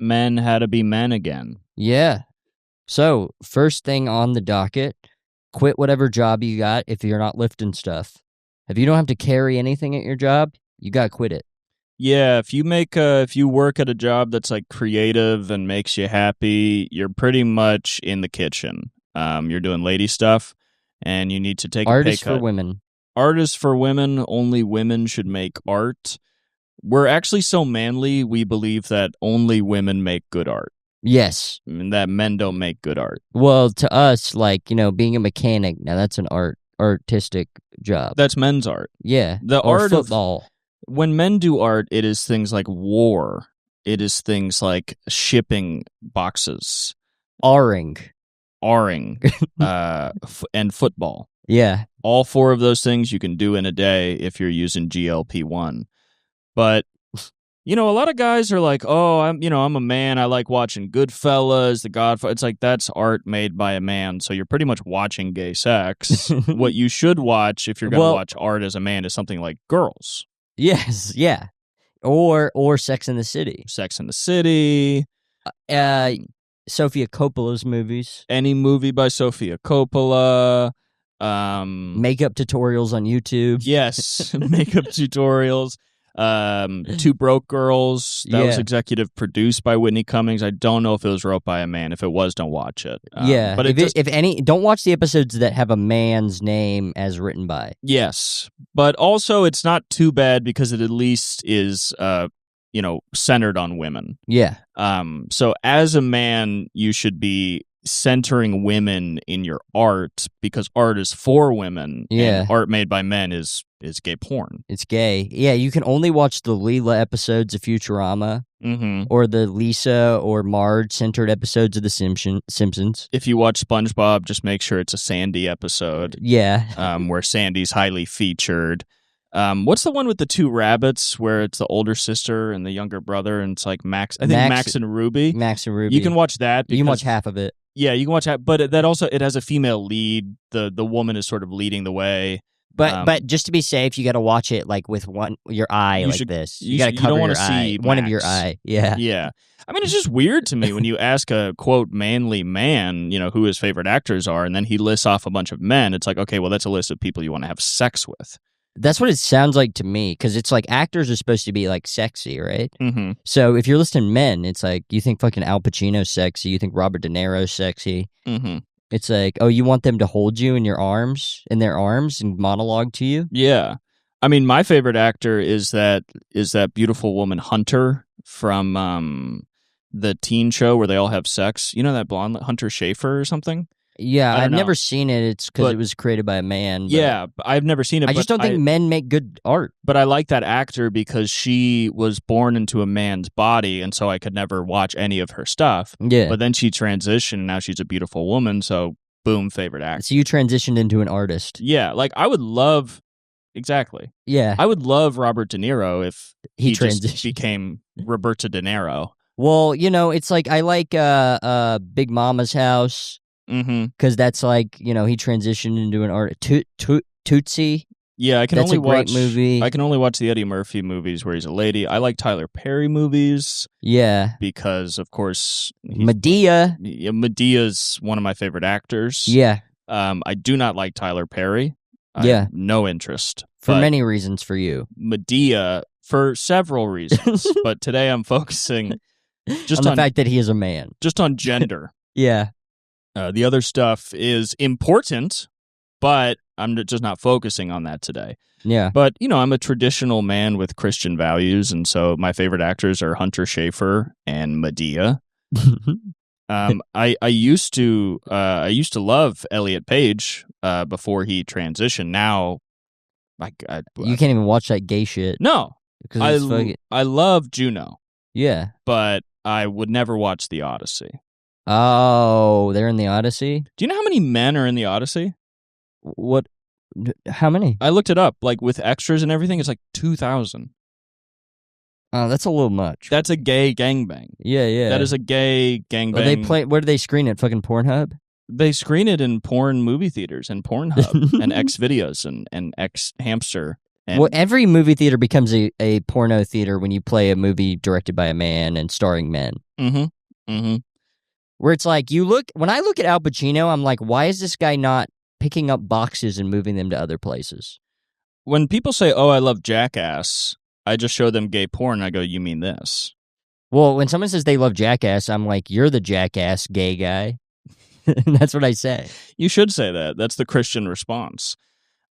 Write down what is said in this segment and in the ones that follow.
men how to be men again. Yeah. So, first thing on the docket, quit whatever job you got if you're not lifting stuff. If you don't have to carry anything at your job, you got to quit it. Yeah, if you work at a job that's like creative and makes you happy, you're pretty much in the kitchen. You're doing lady stuff, and you need to take a pay Artists cut. for women. Artists for women. Only women should make art. We're actually so manly, we believe that only women make good art. Yes. And that men don't make good art. Well, to us, like, being a mechanic, now that's an artistic job. That's men's art. Yeah. The or art football. When men do art, it is things like war. It is things like shipping boxes. R-ing. And football. Yeah. All four of those things you can do in a day if you're using GLP-1. But, a lot of guys are like, oh, I'm a man. I like watching Goodfellas, The Godfather. It's like, that's art made by a man. So you're pretty much watching gay sex. What you should watch if you're going to watch art as a man is something like Girls. Yes, yeah. Or Sex and the City. Sex and the City. Sofia Coppola's movies. Any movie by Sofia Coppola. Makeup tutorials on YouTube. Yes, makeup tutorials. Two Broke Girls. That was executive produced by Whitney Cummings. I don't know if it was wrote by a man. If it was, don't watch it. Yeah, but don't watch the episodes that have a man's name as written by. Yes, but also it's not too bad because it at least is, centered on women. Yeah. So as a man, you should be centering women in your art because art is for women. Yeah. And art made by men is gay porn. It's gay. Yeah, you can only watch the Leela episodes of Futurama or the Lisa or Marge-centered episodes of The Simpsons. If you watch SpongeBob, just make sure it's a Sandy episode. Yeah. Where Sandy's highly featured. What's the one with the two rabbits where it's the older sister and the younger brother and it's like Max? I think Max and Ruby. Max and Ruby. You can watch that. You can watch half of it. Yeah, you can watch that. But that also, it has a female lead. The woman is sort of leading the way. But just to be safe, you got to watch it like with your eye this. You got to cover your eye. One of your eye. Yeah. Yeah. I mean, it's just weird to me when you ask a, quote, manly man, who his favorite actors are, and then he lists off a bunch of men. It's like, okay, well, that's a list of people you want to have sex with. That's what it sounds like to me, because it's like actors are supposed to be like sexy, right? Mm-hmm. So if you're listing men, it's like you think fucking Al Pacino's sexy, you think Robert De Niro's sexy. Mm-hmm. It's like, oh, you want them to hold you in their arms, and monologue to you? Yeah. I mean, my favorite actor is that beautiful woman Hunter from the teen show where they all have sex. You know that blonde Hunter Schafer or something? Yeah, I've never seen it. It's because it was created by a man. Yeah, I've never seen it. I just don't think men make good art. But I like that actor because she was born into a man's body, and so I could never watch any of her stuff. Yeah. But then she transitioned, and now she's a beautiful woman, so boom, favorite actor. So you transitioned into an artist. Yeah, like I would love... Exactly. Yeah. I would love Robert De Niro if he transitioned. Just became Roberto De Niro. Well, it's like I like Big Mama's House. Because that's like, he transitioned into an art. Tootsie. Yeah, That's a great movie. I can only watch the Eddie Murphy movies where he's a lady. I like Tyler Perry movies. Yeah. Because, of course... Medea. Medea's one of my favorite actors. Yeah. I do not like Tyler Perry. I have no interest. For many reasons for you. Medea, for several reasons. But today I'm focusing just on the fact that he is a man. Just on gender. Yeah. The other stuff is important, but I'm just not focusing on that today. Yeah. But, I'm a traditional man with Christian values, and so my favorite actors are Hunter Schafer and Medea. I used to love Elliot Page before he transitioned. Now, you can't even watch that gay shit. No. I love Juno. Yeah. But I would never watch The Odyssey. Oh, they're in the Odyssey? Do you know how many men are in the Odyssey? What? How many? I looked it up. Like, with extras and everything, it's like 2,000. Oh, that's a little much. That's a gay gangbang. Yeah. That is a gay gangbang. Where do they screen it? Fucking Pornhub? They screen it in porn movie theaters and Pornhub and X Videos and X Hamster. Well, every movie theater becomes a porno theater when you play a movie directed by a man and starring men. Mm-hmm. Mm-hmm. Where it's like, when I look at Al Pacino, I'm like, why is this guy not picking up boxes and moving them to other places? When people say, "Oh, I love Jackass," I just show them gay porn. And I go, "You mean this?" Well, when someone says they love Jackass, I'm like, you're the jackass gay guy. That's what I say. You should say that. That's the Christian response.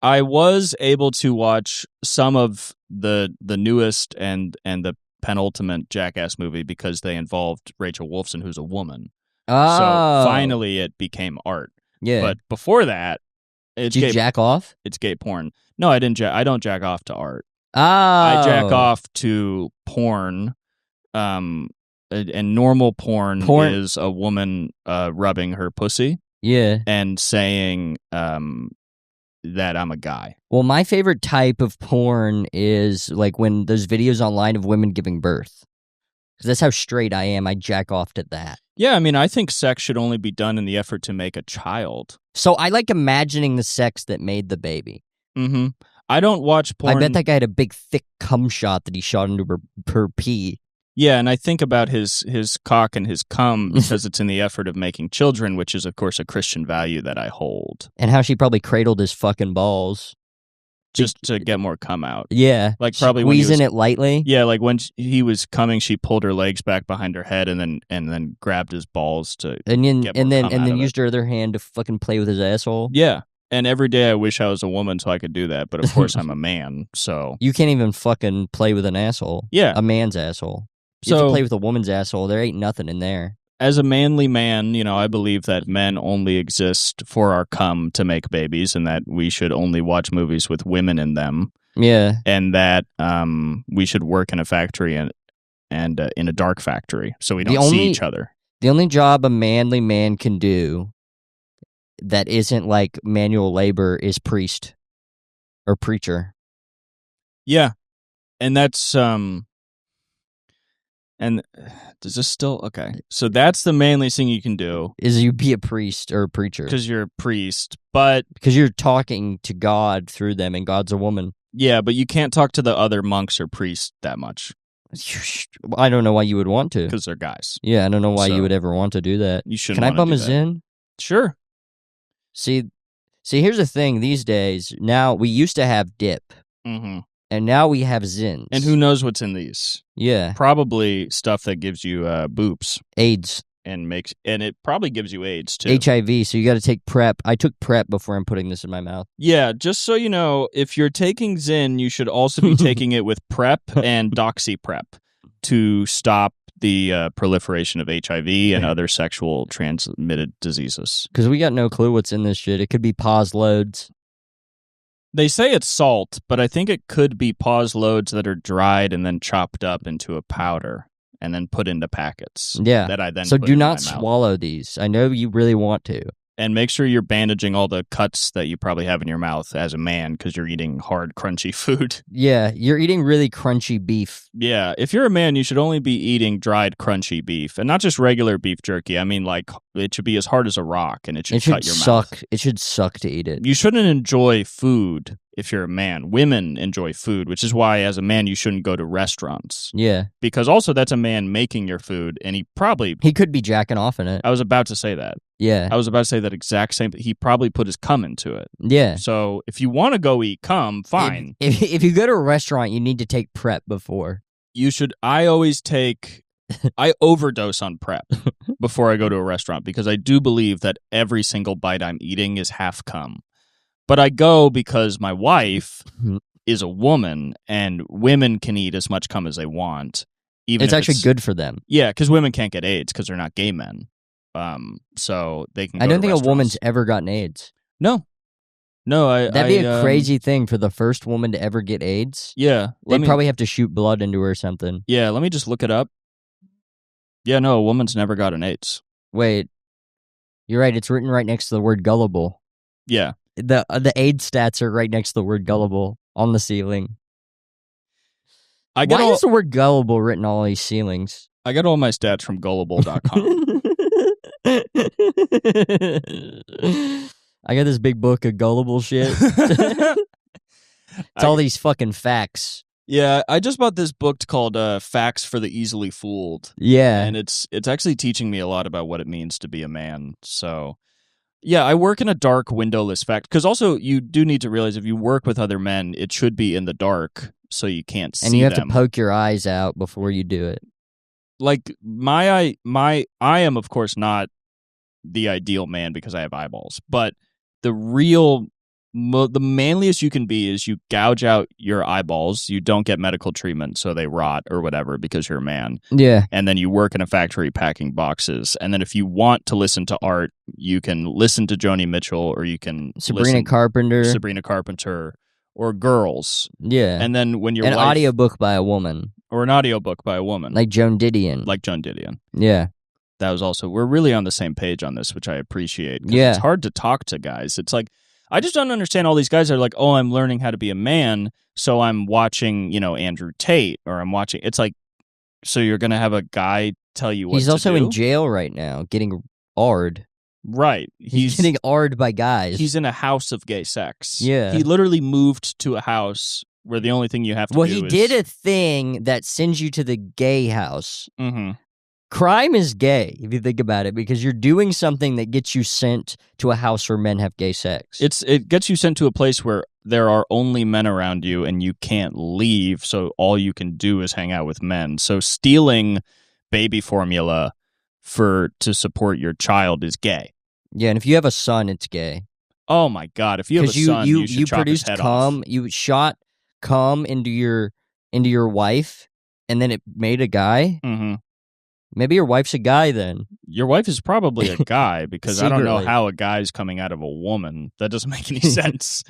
I was able to watch some of the newest and the penultimate Jackass movie because they involved Rachel Wolfson, who's a woman. Oh. So finally it became art. Yeah. But before that, it's Did you jack off? It's gay porn. No, I didn't. I don't jack off to art. Oh. I jack off to porn. And normal porn is a woman rubbing her pussy. Yeah. And saying that I'm a guy. Well, my favorite type of porn is like when those videos online of women giving birth. Because that's how straight I am. I jack off to that. Yeah, I mean, I think sex should only be done in the effort to make a child. So I like imagining the sex that made the baby. Mm-hmm. I don't watch porn. I bet that guy had a big, thick cum shot that he shot into her pee. Yeah, and I think about his cock and his cum because it's in the effort of making children, which is, of course, a Christian value that I hold. And how she probably cradled his fucking balls. Just to get more cum out. Yeah. Like probably squeezing it lightly. Yeah, like when he was coming, she pulled her legs back behind her head and then grabbed his balls to and then get more cum and out then of used it. her other hand to fucking play with his asshole. Yeah. And every day I wish I was a woman so I could do that, but of course I'm a man, so you can't even fucking play with an asshole. Yeah. A man's asshole. You have to play with a woman's asshole. There ain't nothing in there. As a manly man, I believe that men only exist for our cum to make babies and that we should only watch movies with women in them. Yeah. And that we should work in a factory and in a dark factory so we don't see each other. The only job a manly man can do that isn't like manual labor is priest or preacher. Yeah. And that's and does this still okay? So that's the manliest thing you can do is you be a priest or a preacher because you're a priest, but because you're talking to God through them, and God's a woman. Yeah, but you can't talk to the other monks or priests that much. I don't know why you would want to because they're guys. Yeah, I don't know why you would ever want to do that. You shouldn't. Can I bum his in? Sure. See, here's the thing. These days, now we used to have dip. Mm-hmm. And now we have zins. And who knows what's in these? Yeah. Probably stuff that gives you boobs. AIDS. And it probably gives you AIDS, too. HIV, so you got to take PrEP. I took PrEP before I'm putting this in my mouth. Yeah, just so you know, if you're taking Zyn, you should also be taking it with PrEP and DoxyPrep to stop the proliferation of HIV and other sexual transmitted diseases. Because we got no clue what's in this shit. It could be pause loads. They say it's salt, but I think it could be pause loads that are dried and then chopped up into a powder and then put into packets. Yeah. That I then so put do in not my mouth. swallow these. I know you really want to. And make sure you're bandaging all the cuts that you probably have in your mouth as a man because you're eating hard, crunchy food. Yeah, you're eating really crunchy beef. Yeah, if you're a man, you should only be eating dried, crunchy beef. And not just regular beef jerky. I mean, like, it should be as hard as a rock and it should cut your suck. mouth. It should suck to eat it. You shouldn't enjoy food if you're a man. Women enjoy food, which is why as a man you shouldn't go to restaurants. Yeah. Because also that's a man making your food and he could be jacking off in it. I was about to say that. Yeah. I was about to say that exact same thing. He probably put his cum into it. Yeah. So if you want to go eat cum, fine. If you go to a restaurant, you need to take PrEP before. You should. I overdose on PrEP before I go to a restaurant because I do believe that every single bite I'm eating is half cum. But I go because my wife is a woman and women can eat as much cum as they want. Even it's actually good for them. Yeah, because women can't get AIDS because they're not gay men. So they can. I don't think a woman's ever gotten AIDS. No. That'd be a crazy thing for the first woman to ever get AIDS. Yeah, they'd probably have to shoot blood into her or something. Yeah, let me just look it up. Yeah, no, a woman's never gotten AIDS. Wait, you're right. It's written right next to the word gullible. Yeah, the AIDS stats are right next to the word gullible on the ceiling. Why is the word gullible written on all these ceilings? I got all my stats from gullible.com. I got this big book of gullible shit. It's all these fucking facts. Yeah, I just bought this book called Facts for the Easily Fooled. Yeah. And it's actually teaching me a lot about what it means to be a man. So, yeah, I work in a dark windowless fact because also you do need to realize if you work with other men, it should be in the dark so you can't see And you have them. to poke your eyes out before you do it. Like I am of course not the ideal man because I have eyeballs, but the the manliest you can be is you gouge out your eyeballs, you don't get medical treatment so they rot or whatever because you're a man. Yeah. And then you work in a factory packing boxes. And then if you want to listen to art, you can listen to Joni Mitchell or you can Sabrina listen Carpenter or Girls. Yeah. And then when your An wife audiobook by a woman. or an audiobook by a woman. Like Joan Didion. Like Joan Didion. Yeah. That was also, we're really on the same page on this, which I appreciate. Yeah. It's hard to talk to guys. It's like, I just don't understand all these guys that are like, oh, I'm learning how to be a man, so I'm watching, Andrew Tate, or I'm watching, it's like, so you're going to have a guy tell you what He's also to do? in jail right now, getting AR'd. Right. He's getting AR'd by guys. He's in a house of gay sex. Yeah. He literally moved to a house where the only thing you have to do is... Well, he did a thing that sends you to the gay house. Mm-hmm. Crime is gay, if you think about it, because you're doing something that gets you sent to a house where men have gay sex. It gets you sent to a place where there are only men around you and you can't leave, so all you can do is hang out with men. So stealing baby formula to support your child is gay. Yeah, and if you have a son, it's gay. Oh my God! If you have a son, you should chop his head off. You shot cum into your wife, and then it made a guy. Mm-hmm. Maybe your wife's a guy then. Your wife is probably a guy because I don't know Secretly. how a guy's coming out of a woman. That doesn't make any sense.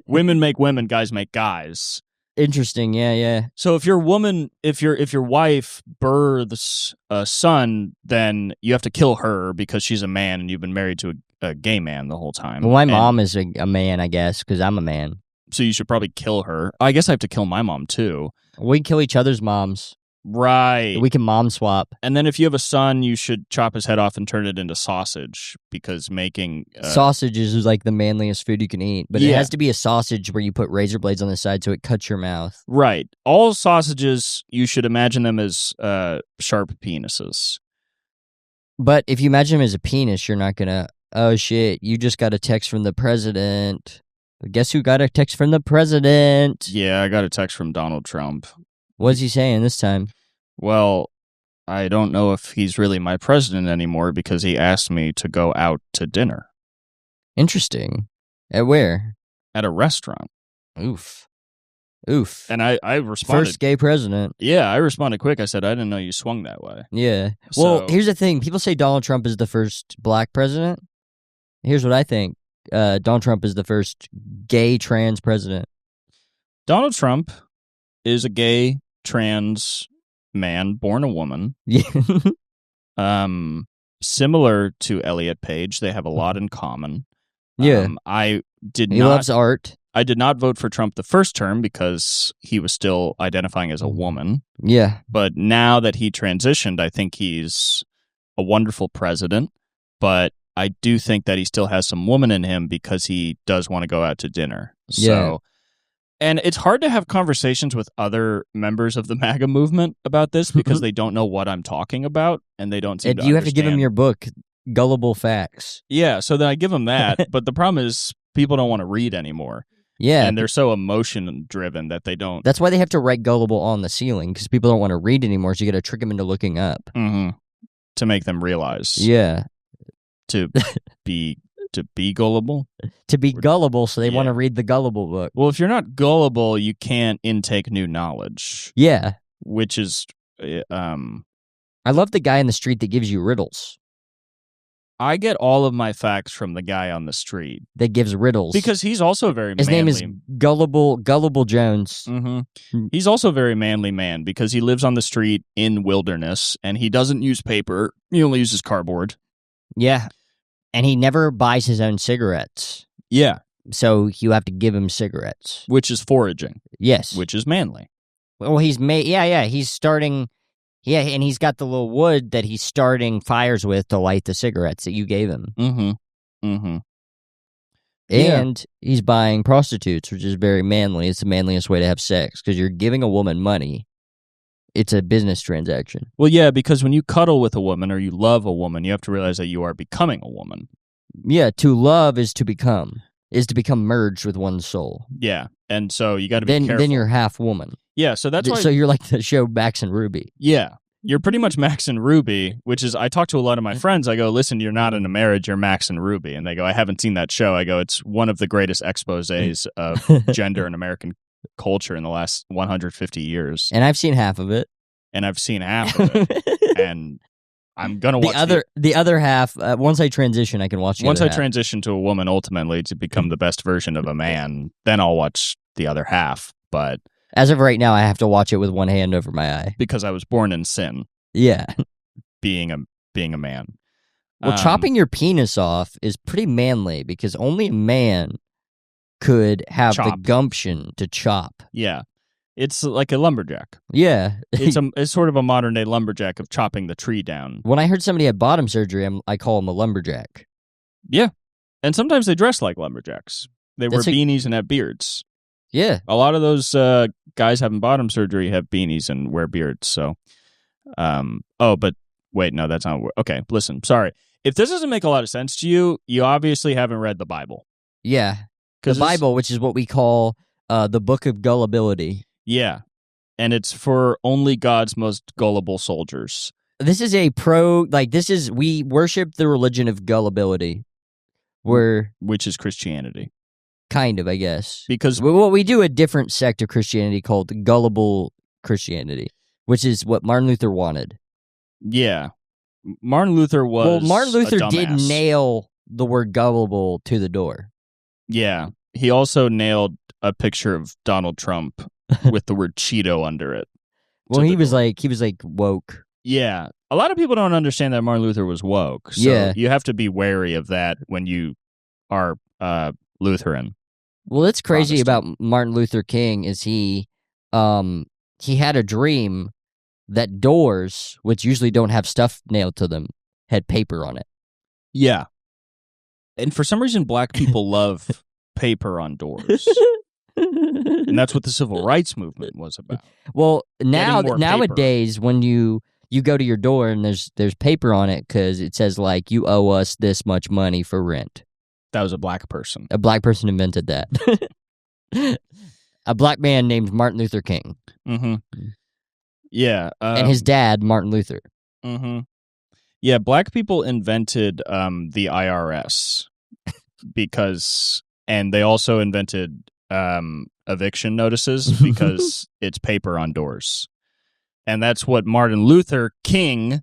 Women make women, guys make guys. Interesting, yeah. So if your wife births a son, then you have to kill her because she's a man and you've been married to a gay man the whole time. Well, my mom is a man, I guess, because I'm a man. So you should probably kill her. I guess I have to kill my mom too. We kill each other's moms. Right. We can mom swap. And then if you have a son, you should chop his head off and turn it into sausage because making... sausage is like the manliest food you can eat, but it Yeah. has to be a sausage where you put razor blades on the side so it cuts your mouth. Right. All sausages, you should imagine them as sharp penises. But if you imagine him as a penis, you're not gonna, oh shit, you just got a text from the president. Guess who got a text from the president? Yeah, I got a text from Donald Trump. What's he saying this time? Well, I don't know if he's really my president anymore because he asked me to go out to dinner. Interesting. At where? At a restaurant. Oof. And I responded. First gay president. Yeah, I responded quick. I said, I didn't know you swung that way. Yeah. Well, So- here's the thing. People say Donald Trump is the first black president. Here's what I think. Donald Trump is the first gay trans president. Donald Trump is a gay trans man born a woman. Yeah. Similar to Elliot Page, they have a lot in common. Yeah. I did He not loves art. I did not vote for Trump the first term because he was still identifying as a woman. Yeah. But now that he transitioned, I think he's a wonderful president. But I do think that he still has some woman in him because he does want to go out to dinner. So, and it's hard to have conversations with other members of the MAGA movement about this because they don't know what I'm talking about and they don't seem to You have to give him understand. your book, Gullible Facts. Yeah, so then I give them that. But the problem is people don't want to read anymore. Yeah. And they're so emotion driven that they don't. That's why they have to write Gullible on the ceiling, because people don't want to read anymore, so you got to trick them into looking up. Mhm. To make them realize. Yeah. To be gullible. To be gullible, so they want Yeah. to read the Gullible book. Well, if you're not gullible, you can't intake new knowledge, Yeah. which is I love the guy in the street that gives you riddles, I get all of my facts from the guy on the street that gives riddles. because he's also very his manly. name is Gullible Jones. Mm-hmm. He's also a very manly man because he lives on the street in wilderness and he doesn't use paper. He only uses cardboard. Yeah. And he never buys his own cigarettes, Yeah, so you have to give him cigarettes. which is foraging, Yes. which is manly. Well, he's made. Yeah. He's starting. Yeah, and he's got the little wood that he's starting fires with to light the cigarettes that you gave him. Mm-hmm. Mm-hmm. Yeah. And he's buying prostitutes, which is very manly. It's the manliest way to have sex because you're giving a woman money. It's a business transaction. Well, yeah, because when you cuddle with a woman or you love a woman, you have to realize that you are becoming a woman. Yeah, to love is to become merged with one's soul. Yeah, and so you got to be careful. Then you're half woman. Yeah, so that's why. So you're like the show Max and Ruby. Yeah, you're pretty much Max and Ruby, which is, I talk to a lot of my friends. I go, listen, you're not in a marriage, you're Max and Ruby. And they go, I haven't seen that show. I go, it's one of the greatest exposés of gender in American culture in the last 150 years. And I've seen half of it. And I've seen half of it. And I'm going to watch the other half. Once I transition, I can watch the Once other I transition to a woman, ultimately, to become the best version of a man, then I'll watch the other half. But as of right now, I have to watch it with one hand over my eye. Because I was born in sin. Yeah. Being a man. Well, chopping your penis off is pretty manly because only a man could have the gumption to chop. Yeah. It's like a lumberjack. Yeah. It's sort of a modern day lumberjack of chopping the tree down. When I heard somebody had bottom surgery, I call him a lumberjack. Yeah. And sometimes they dress like lumberjacks. They wear beanies and have beards. Yeah. A lot of those guys having bottom surgery have beanies and wear beards. So, but wait, no, that's not. Okay, listen, sorry. If this doesn't make a lot of sense to you, you obviously haven't read the Bible. Yeah. The Bible, which is what we call the book of gullibility. Yeah. And it's for only God's most gullible soldiers. This is we worship the religion of gullibility. Which is Christianity. Kind of, I guess. Because we do a different sect of Christianity called gullible Christianity, which is what Martin Luther wanted. Yeah. Martin Luther did nail the word gullible to the door. Yeah. He also nailed a picture of Donald Trump with the word Cheeto under it. Well, he was like woke. Yeah. A lot of people don't understand that Martin Luther was woke. So you have to be wary of that when you are Lutheran. Well, what's crazy about Martin Luther King is he had a dream that doors, which usually don't have stuff nailed to them, had paper on it. Yeah. And for some reason, black people love paper on doors. And that's what the civil rights movement was about. Well, nowadays, when you go to your door and there's paper on it because it says, like, you owe us this much money for rent. That was a black person. A black person invented that. A black man named Martin Luther King. Mm-hmm. Yeah. And his dad, Martin Luther. Mm-hmm. Yeah, black people invented the IRS and they also invented eviction notices because it's paper on doors. And that's what Martin Luther King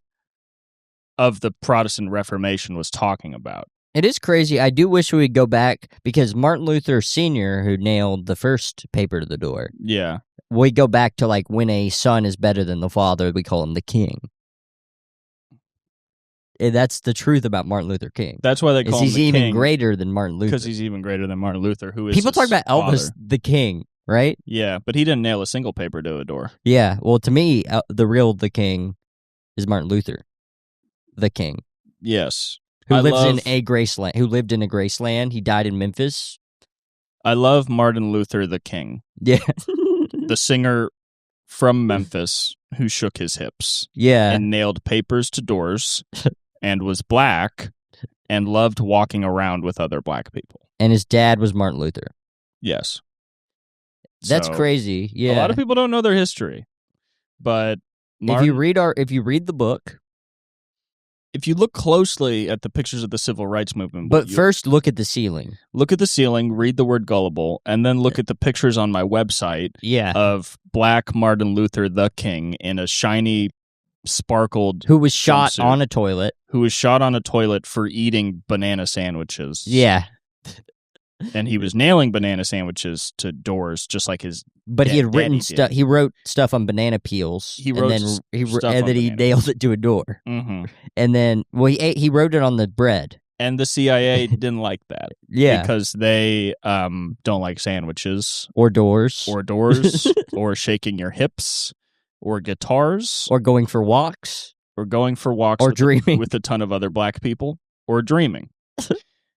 of the Protestant Reformation was talking about. It is crazy. I do wish we would go back because Martin Luther Sr., who nailed the first paper to the door. Yeah. We go back to like when a son is better than the father, we call him the king. And that's the truth about Martin Luther King. That's why they call him the king. He's even greater than Martin Luther. Because he's even greater than Martin Luther, who is People talk about Elvis the king, right? Yeah, but he didn't nail a single paper to a door. Yeah, well, to me, the king is Martin Luther, the king. Yes. Who lived in a Graceland. He died in Memphis. I love Martin Luther the King. Yeah. The singer from Memphis who shook his hips. Yeah. And nailed papers to doors and was black and loved walking around with other black people. And his dad was Martin Luther. Yes. That's crazy. Yeah. A lot of people don't know their history. But if you read the book, if you look closely at the pictures of the civil rights movement... But first, look at the ceiling. Look at the ceiling, read the word gullible, and then look at the pictures on my website of black Martin Luther the King in a shiny, sparkled who was shot on a toilet. Who was shot on a toilet for eating banana sandwiches. Yeah. And he was nailing banana sandwiches to doors just like his But he had written stuff. He wrote stuff on banana peels. He nailed it to a door. Mm-hmm. And then, he wrote it on the bread. And the CIA didn't like that. Yeah. Because they don't like sandwiches. Or doors. Or shaking your hips. Or guitars. Or going for walks. Or going for walks. Or dreaming. With a ton of other black people. Or dreaming.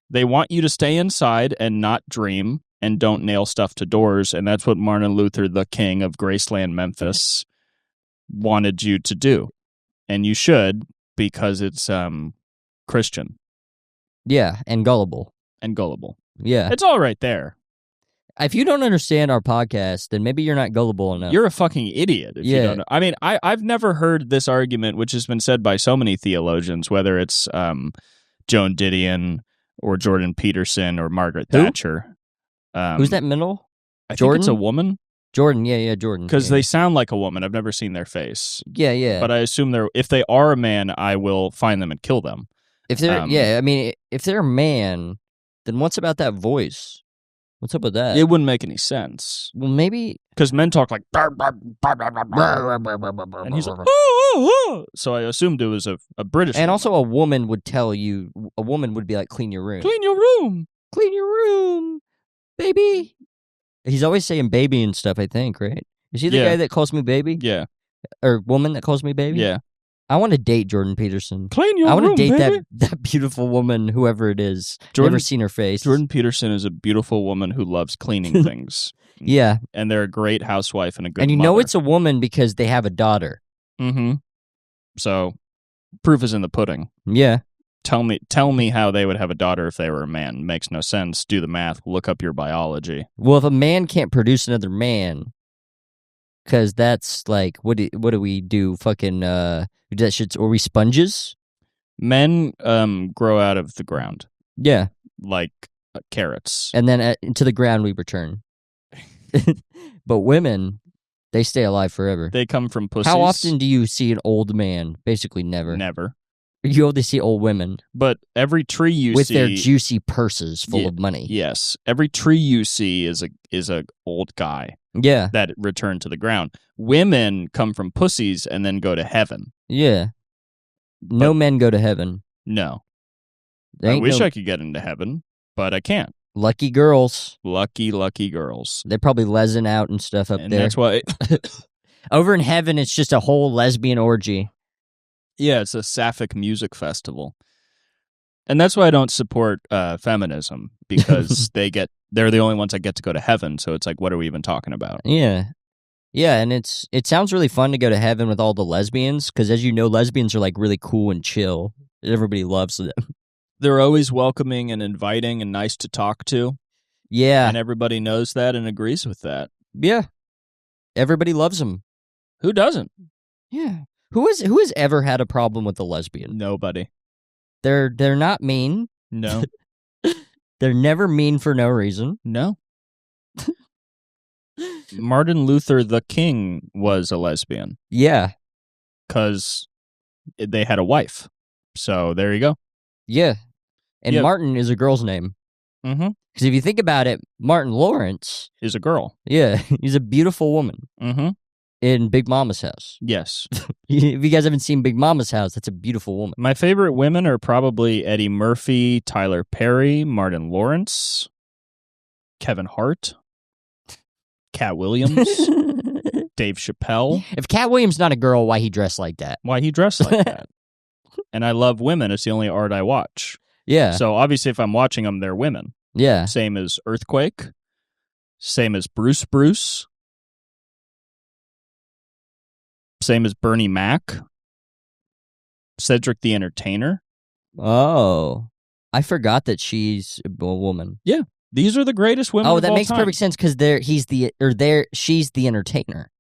They want you to stay inside and not dream and don't nail stuff to doors. And that's what Martin Luther, the king of Graceland, Memphis, wanted you to do. And you should, because it's Christian. Yeah, and gullible. And gullible. Yeah. It's all right there. If you don't understand our podcast, then maybe you're not gullible enough. You're a fucking idiot if you don't know. I mean, I've never heard this argument, which has been said by so many theologians, whether it's Joan Didion or Jordan Peterson or Margaret Thatcher. Who's that middle? I Jordan? think it's a woman. Jordan, yeah, Jordan. Because they sound like a woman. I've never seen their face. Yeah. But I assume if they are a man, I will find them and kill them. If they're, I mean, if they're a man, then what's about that voice? What's up with that? It wouldn't make any sense. Well, maybe... Because men talk like... And he's like... Oh. So I assumed it was a British And woman. also a woman would tell you... A woman would be like, clean your room. Clean your room. Clean your room, baby. He's always saying baby and stuff, I think, right? Is he the guy that calls me baby? Yeah. Or woman that calls me baby? Yeah. I want to date Jordan Peterson. Clean your room, I want to date baby. that beautiful woman, whoever it is. Never seen her face. Jordan Peterson is a beautiful woman who loves cleaning things. Yeah. And they're a great housewife and a good And you mother. know it's a woman because they have a daughter. Mm-hmm. So, proof is in the pudding. Yeah. Tell me how they would have a daughter if they were a man. Makes no sense. Do the math. Look up your biology. Well, if a man can't produce another man, because that's like, what do we do? Fucking, that shit's, are we sponges? Men grow out of the ground. Yeah. Like carrots. And then into the ground we return. But women, they stay alive forever. They come from pussies. How often do you see an old man? Basically never. Never. You only see old women. But every tree you with see... their juicy purses full of money. Yes. Every tree you see is a old guy. Yeah. That return to the ground. Women come from pussies and then go to heaven. Yeah. No men go to heaven. No. I wish I could get into heaven, but I can't. Lucky girls. Lucky girls. They're probably lesing out and stuff up there. And that's why... Over in heaven, it's just a whole lesbian orgy. Yeah, it's a sapphic music festival. And that's why I don't support feminism, because they're the only ones that get to go to heaven, so it's like, what are we even talking about? Yeah. Yeah, and it sounds really fun to go to heaven with all the lesbians, because as you know, lesbians are like really cool and chill. Everybody loves them. They're always welcoming and inviting and nice to talk to. Yeah. And everybody knows that and agrees with that. Yeah. Everybody loves them. Who doesn't? Yeah. Who has ever had a problem with a lesbian? Nobody. They're not mean. No. They're never mean for no reason. No. Martin Luther the King was a lesbian. Yeah. Because they had a wife. So there you go. Yeah. And Martin is a girl's name. Mm-hmm. Because if you think about it, Martin Lawrence is a girl. Yeah. He's a beautiful woman. Mm-hmm. In Big Mama's house. Yes. If you guys haven't seen Big Mama's house, that's a beautiful woman. My favorite women are probably Eddie Murphy, Tyler Perry, Martin Lawrence, Kevin Hart, Cat Williams, Dave Chappelle. If Cat Williams not a girl, why he dressed like that? Why he dressed like that? And I love women. It's the only art I watch. Yeah. So obviously if I'm watching them, they're women. Yeah. Same as Earthquake. Same as Bruce. Same as Bernie Mac. Cedric the Entertainer. Oh. I forgot that she's a woman. Yeah. These are the greatest women Oh, of that all makes time. perfect sense because she's the entertainer.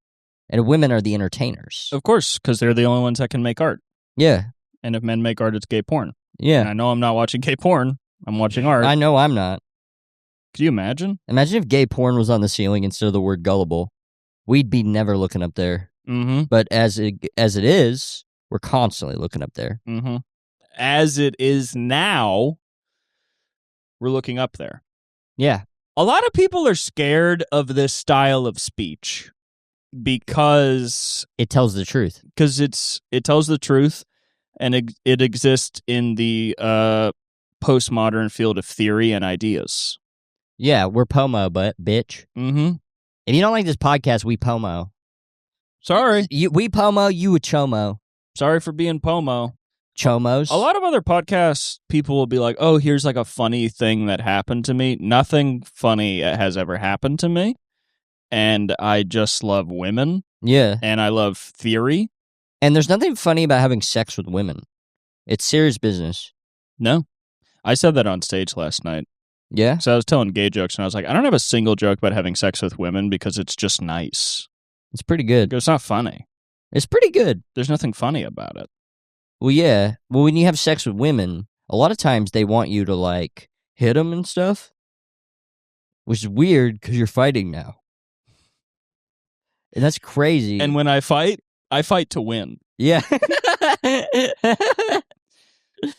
And women are the entertainers. Of course, because they're the only ones that can make art. Yeah. And if men make art, it's gay porn. Yeah. And I know I'm not watching gay porn. I'm watching art. I know I'm not. Could you imagine? Imagine if gay porn was on the ceiling instead of the word gullible. We'd be never looking up there. Mm-hmm. But as it is, we're constantly looking up there. Mm-hmm. As it is now, we're looking up there. Yeah. A lot of people are scared of this style of speech because it tells the truth. Because it tells the truth, and it exists in the postmodern field of theory and ideas. Yeah, we're pomo, but bitch. Mm-hmm. If you don't like this podcast, we pomo. Sorry. We pomo, you a chomo. Sorry for being pomo. chomos. A lot of other podcasts, people will be like, oh, here's like a funny thing that happened to me. Nothing funny has ever happened to me. And I just love women. Yeah. And I love theory. And there's nothing funny about having sex with women. It's serious business. No. I said that on stage last night. Yeah? So I was telling gay jokes, and I was like, I don't have a single joke about having sex with women because it's just nice. It's pretty good. It's not funny. It's pretty good. There's nothing funny about it. Well, yeah. Well, when you have sex with women, a lot of times they want you to, like, hit them and stuff, which is weird because you're fighting now. And that's crazy. And when I fight to win. Yeah.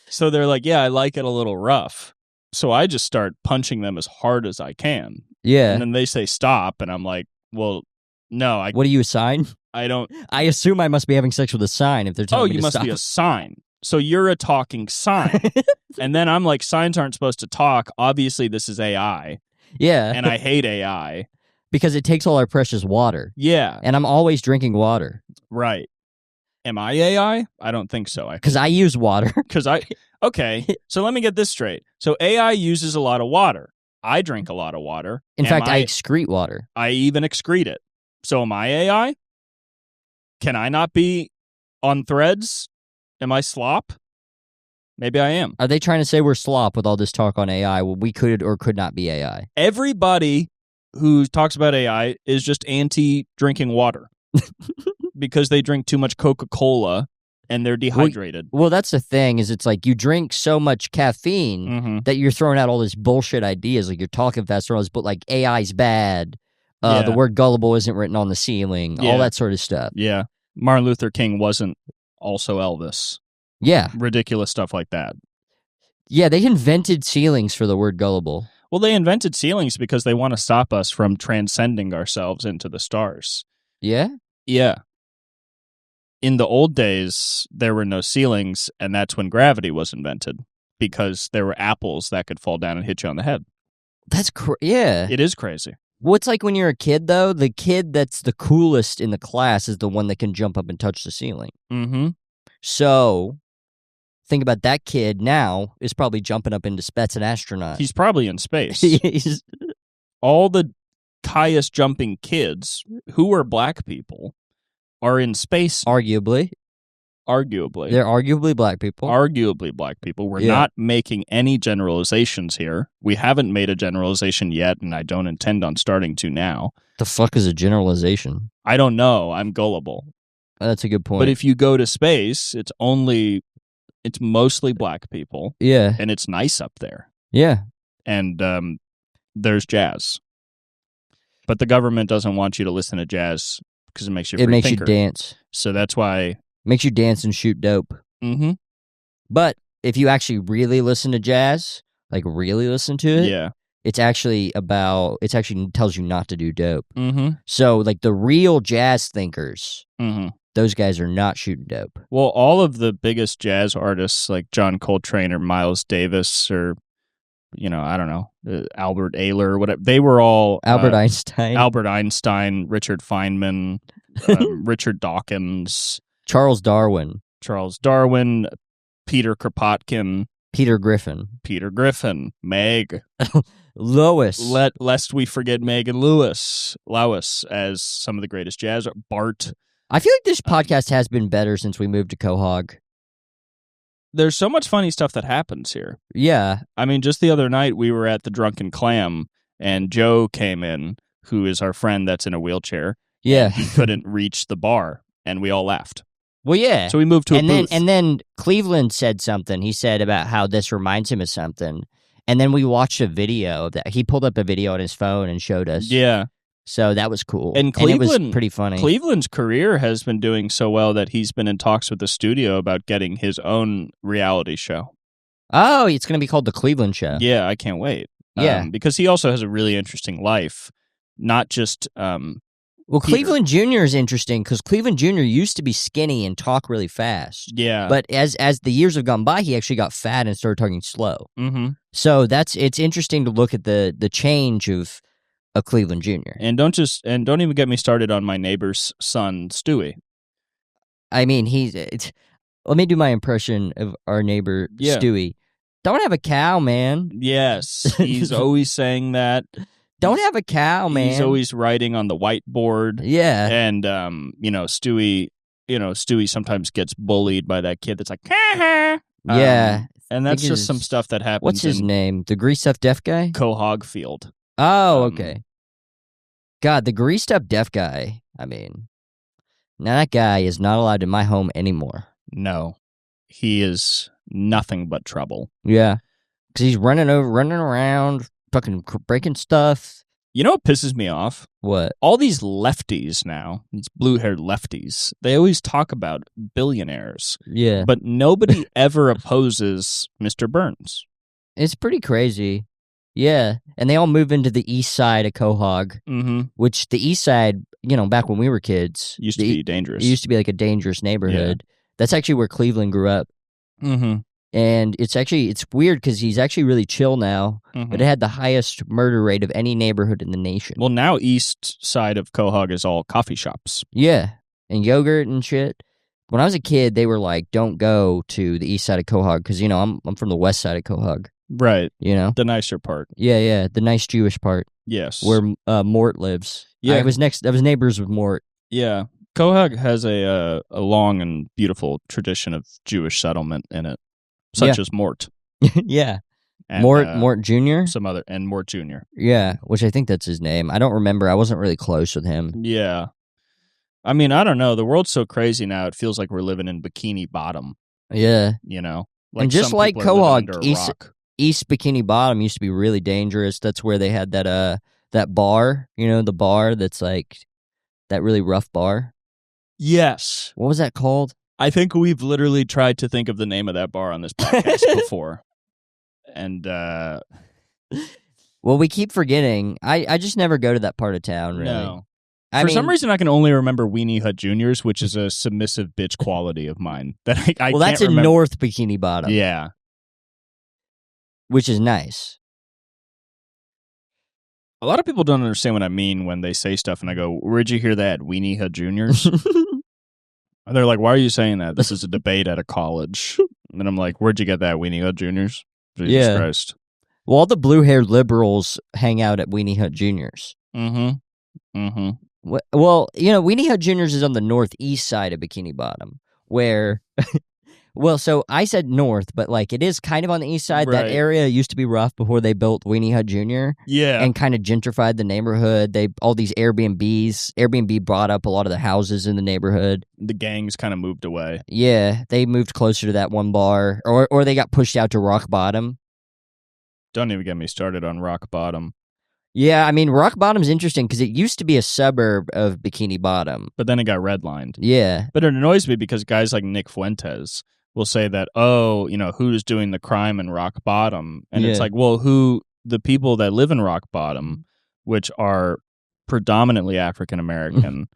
So they're like, yeah, I like it a little rough. So I just start punching them as hard as I can. Yeah. And then they say stop, and I'm like, well, no. What do you assign? I don't. I assume I must be having sex with a sign if they're telling me to stop. Oh, you must be a sign. So you're a talking sign. And then I'm like, signs aren't supposed to talk. Obviously, this is AI. Yeah. And I hate AI. Because it takes all our precious water. Yeah. And I'm always drinking water. Right. Am I AI? I don't think so. Because I use water. Okay, so let me get this straight. So AI uses a lot of water. I drink a lot of water. In fact, I excrete water. I even excrete it. So am I AI? Can I not be on threads? Am I slop? Maybe I am. Are they trying to say we're slop with all this talk on AI? Well, we could or could not be AI. Everybody who talks about AI is just anti-drinking water because they drink too much Coca-Cola and they're dehydrated. Well, that's the thing, is it's like you drink so much caffeine that you're throwing out all this bullshit ideas. Like you're talking fast, but like AI's bad. The word gullible isn't written on the ceiling. All that sort of stuff. Yeah. Martin Luther King wasn't also Elvis. Yeah. Ridiculous stuff like that. Yeah, they invented ceilings for the word gullible. Well, they invented ceilings because they want to stop us from transcending ourselves into the stars. Yeah? Yeah. In the old days, there were no ceilings, and that's when gravity was invented, because there were apples that could fall down and hit you on the head. That's yeah. It is crazy. Well, it's like when you're a kid, though. The kid that's the coolest in the class is the one that can jump up and touch the ceiling. Mm-hmm. So, think about that kid now is probably jumping up into space, an astronaut. He's probably in space. All the highest jumping kids who are black people are in space. Arguably. They're arguably black people. Arguably black people. We're not making any generalizations here. We haven't made a generalization yet, and I don't intend on starting to now. The fuck is a generalization? I don't know. I'm gullible. That's a good point. But if you go to space, it's mostly black people. Yeah. And it's nice up there. Yeah. And there's jazz. But the government doesn't want you to listen to jazz because it makes you a free thinker. You dance. So that's why... Makes you dance and shoot dope. Mm-hmm. But if you actually really listen to jazz, like really listen to it, it actually tells you not to do dope. Mm-hmm. So like the real jazz thinkers, those guys are not shooting dope. Well, all of the biggest jazz artists like John Coltrane or Miles Davis or, I don't know, Albert Ayler or whatever, they were all... Albert Einstein, Richard Feynman, Richard Dawkins... Charles Darwin, Peter Kropotkin, Peter Griffin, Meg, Lois. Lest we forget Meg and Lewis as some of the greatest jazz. Bart. I feel like this podcast has been better since we moved to Quahog. There's so much funny stuff that happens here. Yeah. I mean, just the other night we were at the Drunken Clam and Joe came in, who is our friend that's in a wheelchair. Yeah. He couldn't reach the bar and we all laughed. Well, yeah. So we moved to a booth. And then Cleveland said something. He said about how this reminds him of something. And then we watched a video of that. He pulled up a video on his phone and showed us. Yeah. So that was cool. And Cleveland, it was pretty funny. Cleveland's career has been doing so well that he's been in talks with the studio about getting his own reality show. Oh, it's going to be called The Cleveland Show. Yeah, I can't wait. Yeah. Because he also has a really interesting life. Not just... Well, Cleveland Jr. is interesting because Cleveland Jr. used to be skinny and talk really fast. Yeah. But as the years have gone by, he actually got fat and started talking slow. Mm-hmm. So it's interesting to look at the change of a Cleveland Jr. And don't even get me started on my neighbor's son, Stewie. I mean, Let me do my impression of our neighbor, Yeah. Stewie. Don't have a cow, man. Yes, he's always saying that. Don't have a cow, man. He's always writing on the whiteboard. Yeah. And, Stewie sometimes gets bullied by that kid that's like, ha. Yeah. And that's just some stuff that happens. What's his name? The greased up deaf guy? Quahog Field. Oh, okay. God, the greased up deaf guy. I mean, now that guy is not allowed in my home anymore. No, he is nothing but trouble. Yeah, because he's running around, fucking breaking stuff. You know what pisses me off? What? All these lefties now, these blue-haired lefties, they always talk about billionaires. Yeah. But nobody ever opposes Mr. Burns. It's pretty crazy. Yeah, and they all move into the east side of Quahog, which the east side, back when we were kids, used to be dangerous. It used to be like a dangerous neighborhood. Yeah. That's actually where Cleveland grew up. Mm-hmm. And it's weird because he's actually really chill now, but it had the highest murder rate of any neighborhood in the nation. Well, now east side of Quahog is all coffee shops. Yeah, and yogurt and shit. When I was a kid, they were like, don't go to the east side of Quahog because, I'm from the west side of Quahog. Right. The nicer part. Yeah, the nice Jewish part. Yes. Where Mort lives. Yeah. I was neighbors with Mort. Yeah. Quahog has a long and beautiful tradition of Jewish settlement in it, such as Mort. Yeah. And, Mort Jr.? And Mort Jr. Yeah, which I think that's his name. I don't remember. I wasn't really close with him. Yeah. I mean, I don't know. The world's so crazy now, it feels like we're living in Bikini Bottom. Yeah. Like and just like Quahog, East Bikini Bottom used to be really dangerous. That's where they had that bar, the bar that's like that really rough bar. Yes. What was that called? I think we've literally tried to think of the name of that bar on this podcast before. And well, we keep forgetting. I just never go to that part of town, really. No. For some reason, I can only remember Weenie Hut Juniors, which is a submissive bitch quality of mine. That I well, that's can't in North Bikini Bottom. Yeah. Which is nice. A lot of people don't understand what I mean when they say stuff, and I go, where'd you hear that? Weenie Hut Juniors? And they're like, why are you saying that? This is a debate at a college. And I'm like, where'd you get that, Weenie Hut Juniors? Jesus Christ. Well, all the blue-haired liberals hang out at Weenie Hut Juniors. Mm-hmm. Well, Weenie Hut Juniors is on the northeast side of Bikini Bottom, where... Well, so I said north, but it is kind of on the east side. Right. That area used to be rough before they built Weenie Hut Jr. Yeah. And kind of gentrified the neighborhood. All these Airbnb bought up a lot of the houses in the neighborhood. The gangs kind of moved away. Yeah, they moved closer to that one bar, or they got pushed out to Rock Bottom. Don't even get me started on Rock Bottom. Yeah, I mean, Rock Bottom's interesting because it used to be a suburb of Bikini Bottom. But then it got redlined. Yeah. But it annoys me because guys like Nick Fuentes will say that, who's doing the crime in Rock Bottom? And it's like, well, the people that live in Rock Bottom, which are predominantly African American,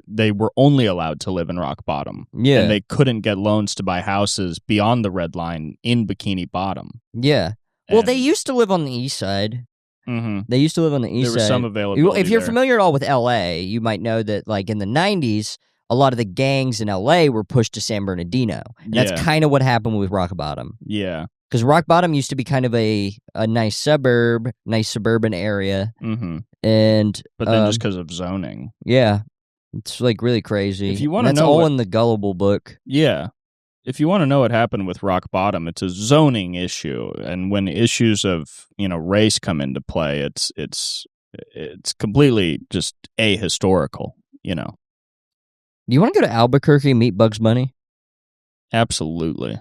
they were only allowed to live in Rock Bottom. Yeah. And they couldn't get loans to buy houses beyond the red line in Bikini Bottom. Yeah. Well, they used to live on the east side. Mm-hmm. They used to live on the east side. There was some availability. If you're familiar at all with L.A., you might know that, in the 90s, a lot of the gangs in L.A. were pushed to San Bernardino. And that's kind of what happened with Rock Bottom. Yeah. Because Rock Bottom used to be kind of a nice suburban area. Mm-hmm. But then just because of zoning. Yeah. It's, really crazy. If you want to know... That's all in the Gullible book. Yeah. If you want to know what happened with Rock Bottom, it's a zoning issue, and when issues of race come into play, it's completely just ahistorical. Do you want to go to Albuquerque and meet Bugs Bunny? Absolutely.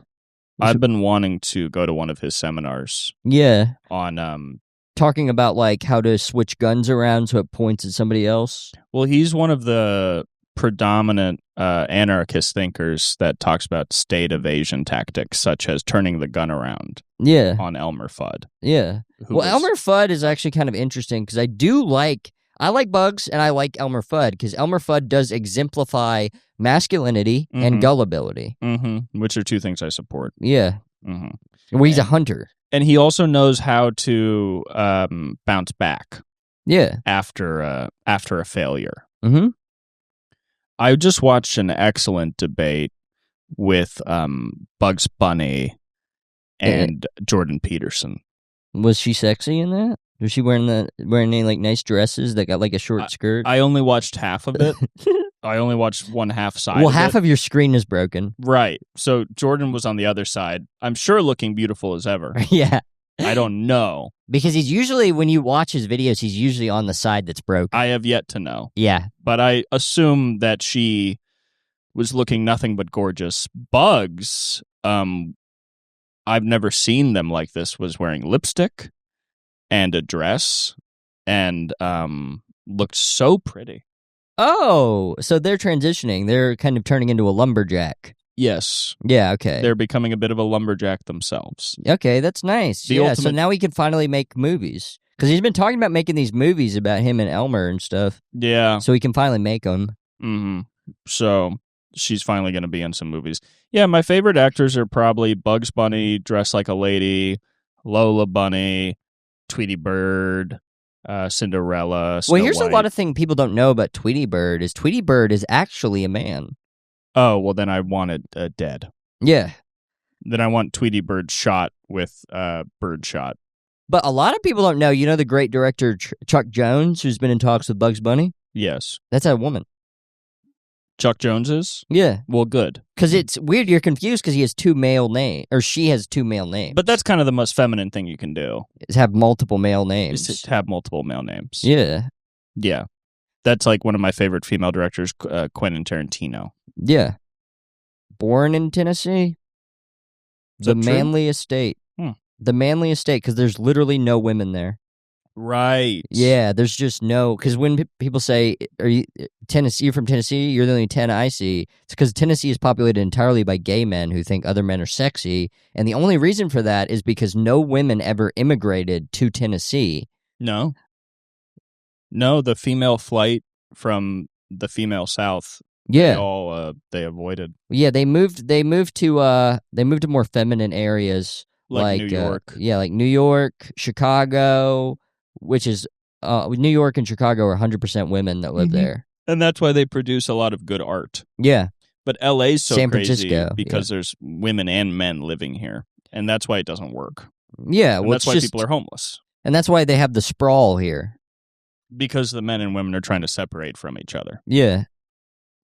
I've been wanting to go to one of his seminars. Yeah. On talking about how to switch guns around so it points at somebody else. Well, he's one of the predominant anarchist thinkers that talks about state evasion tactics, such as turning the gun around. Yeah. On Elmer Fudd. Yeah. Elmer Fudd is actually kind of interesting because I like Bugs and I like Elmer Fudd because Elmer Fudd does exemplify masculinity and gullibility. Mm-hmm. Which are two things I support. Yeah. Mm-hmm. Well, he's a hunter. And he also knows how to bounce back. Yeah. After a failure. Mm-hmm. I just watched an excellent debate with Bugs Bunny and Jordan Peterson. Was she sexy in that? Was she wearing any like nice dresses that got like a short skirt? I only watched half of it. I only watched one half side. Well, of half it. of your screen is broken. Right. So Jordan was on the other side. I'm sure looking beautiful as ever. Yeah. I don't know. Because he's usually, when you watch his videos, he's usually on the side that's broken. I have yet to know. Yeah. But I assume that she was looking nothing but gorgeous. Bugs, I've never seen them like this, was wearing lipstick and a dress and looked so pretty. Oh, so they're transitioning. They're kind of turning into a lumberjack. Yes. Yeah, okay. They're becoming a bit of a lumberjack themselves. Okay, that's nice. So now he can finally make movies. Because he's been talking about making these movies about him and Elmer and stuff. Yeah. So he can finally make them. Mm-hmm. So she's finally going to be in some movies. Yeah, my favorite actors are probably Bugs Bunny, Dressed Like a Lady, Lola Bunny, Tweety Bird, Cinderella, Snow Well, here's White. a lot of things people don't know about Tweety Bird is actually a man. Oh, well, then I want it dead. Yeah. Then I want Tweety Bird shot with bird shot. But a lot of people don't know, you know the great director Chuck Jones, who's been in talks with Bugs Bunny? Yes. That's a woman. Chuck Jones is? Yeah. Well, good. Because it's weird, you're confused because he has two male names, or she has two male names. But that's kind of the most feminine thing you can do. Is have multiple male names. Is to have multiple male names. Yeah. Yeah. That's like one of my favorite female directors, Quentin Tarantino. Yeah. Born in Tennessee? The Manly Estate. The Manly Estate, because there's literally no women there. Right. Yeah, there's just no, because when people say, "Are you Tennessee? You're from Tennessee? You're the only 10 I see." It's because Tennessee is populated entirely by gay men who think other men are sexy, and the only reason for that is because no women ever immigrated to Tennessee. No, the female flight from the female South. Yeah, they avoided. Yeah, they moved to more feminine areas like New York. Like New York, Chicago, which is New York and Chicago are 100% women that live there. And that's why they produce a lot of good art. Yeah. But LA's so San crazy Francisco, because there's women and men living here. And that's why it doesn't work. Yeah, and well, that's why people are homeless. And that's why they have the sprawl here. Because the men and women are trying to separate from each other. Yeah.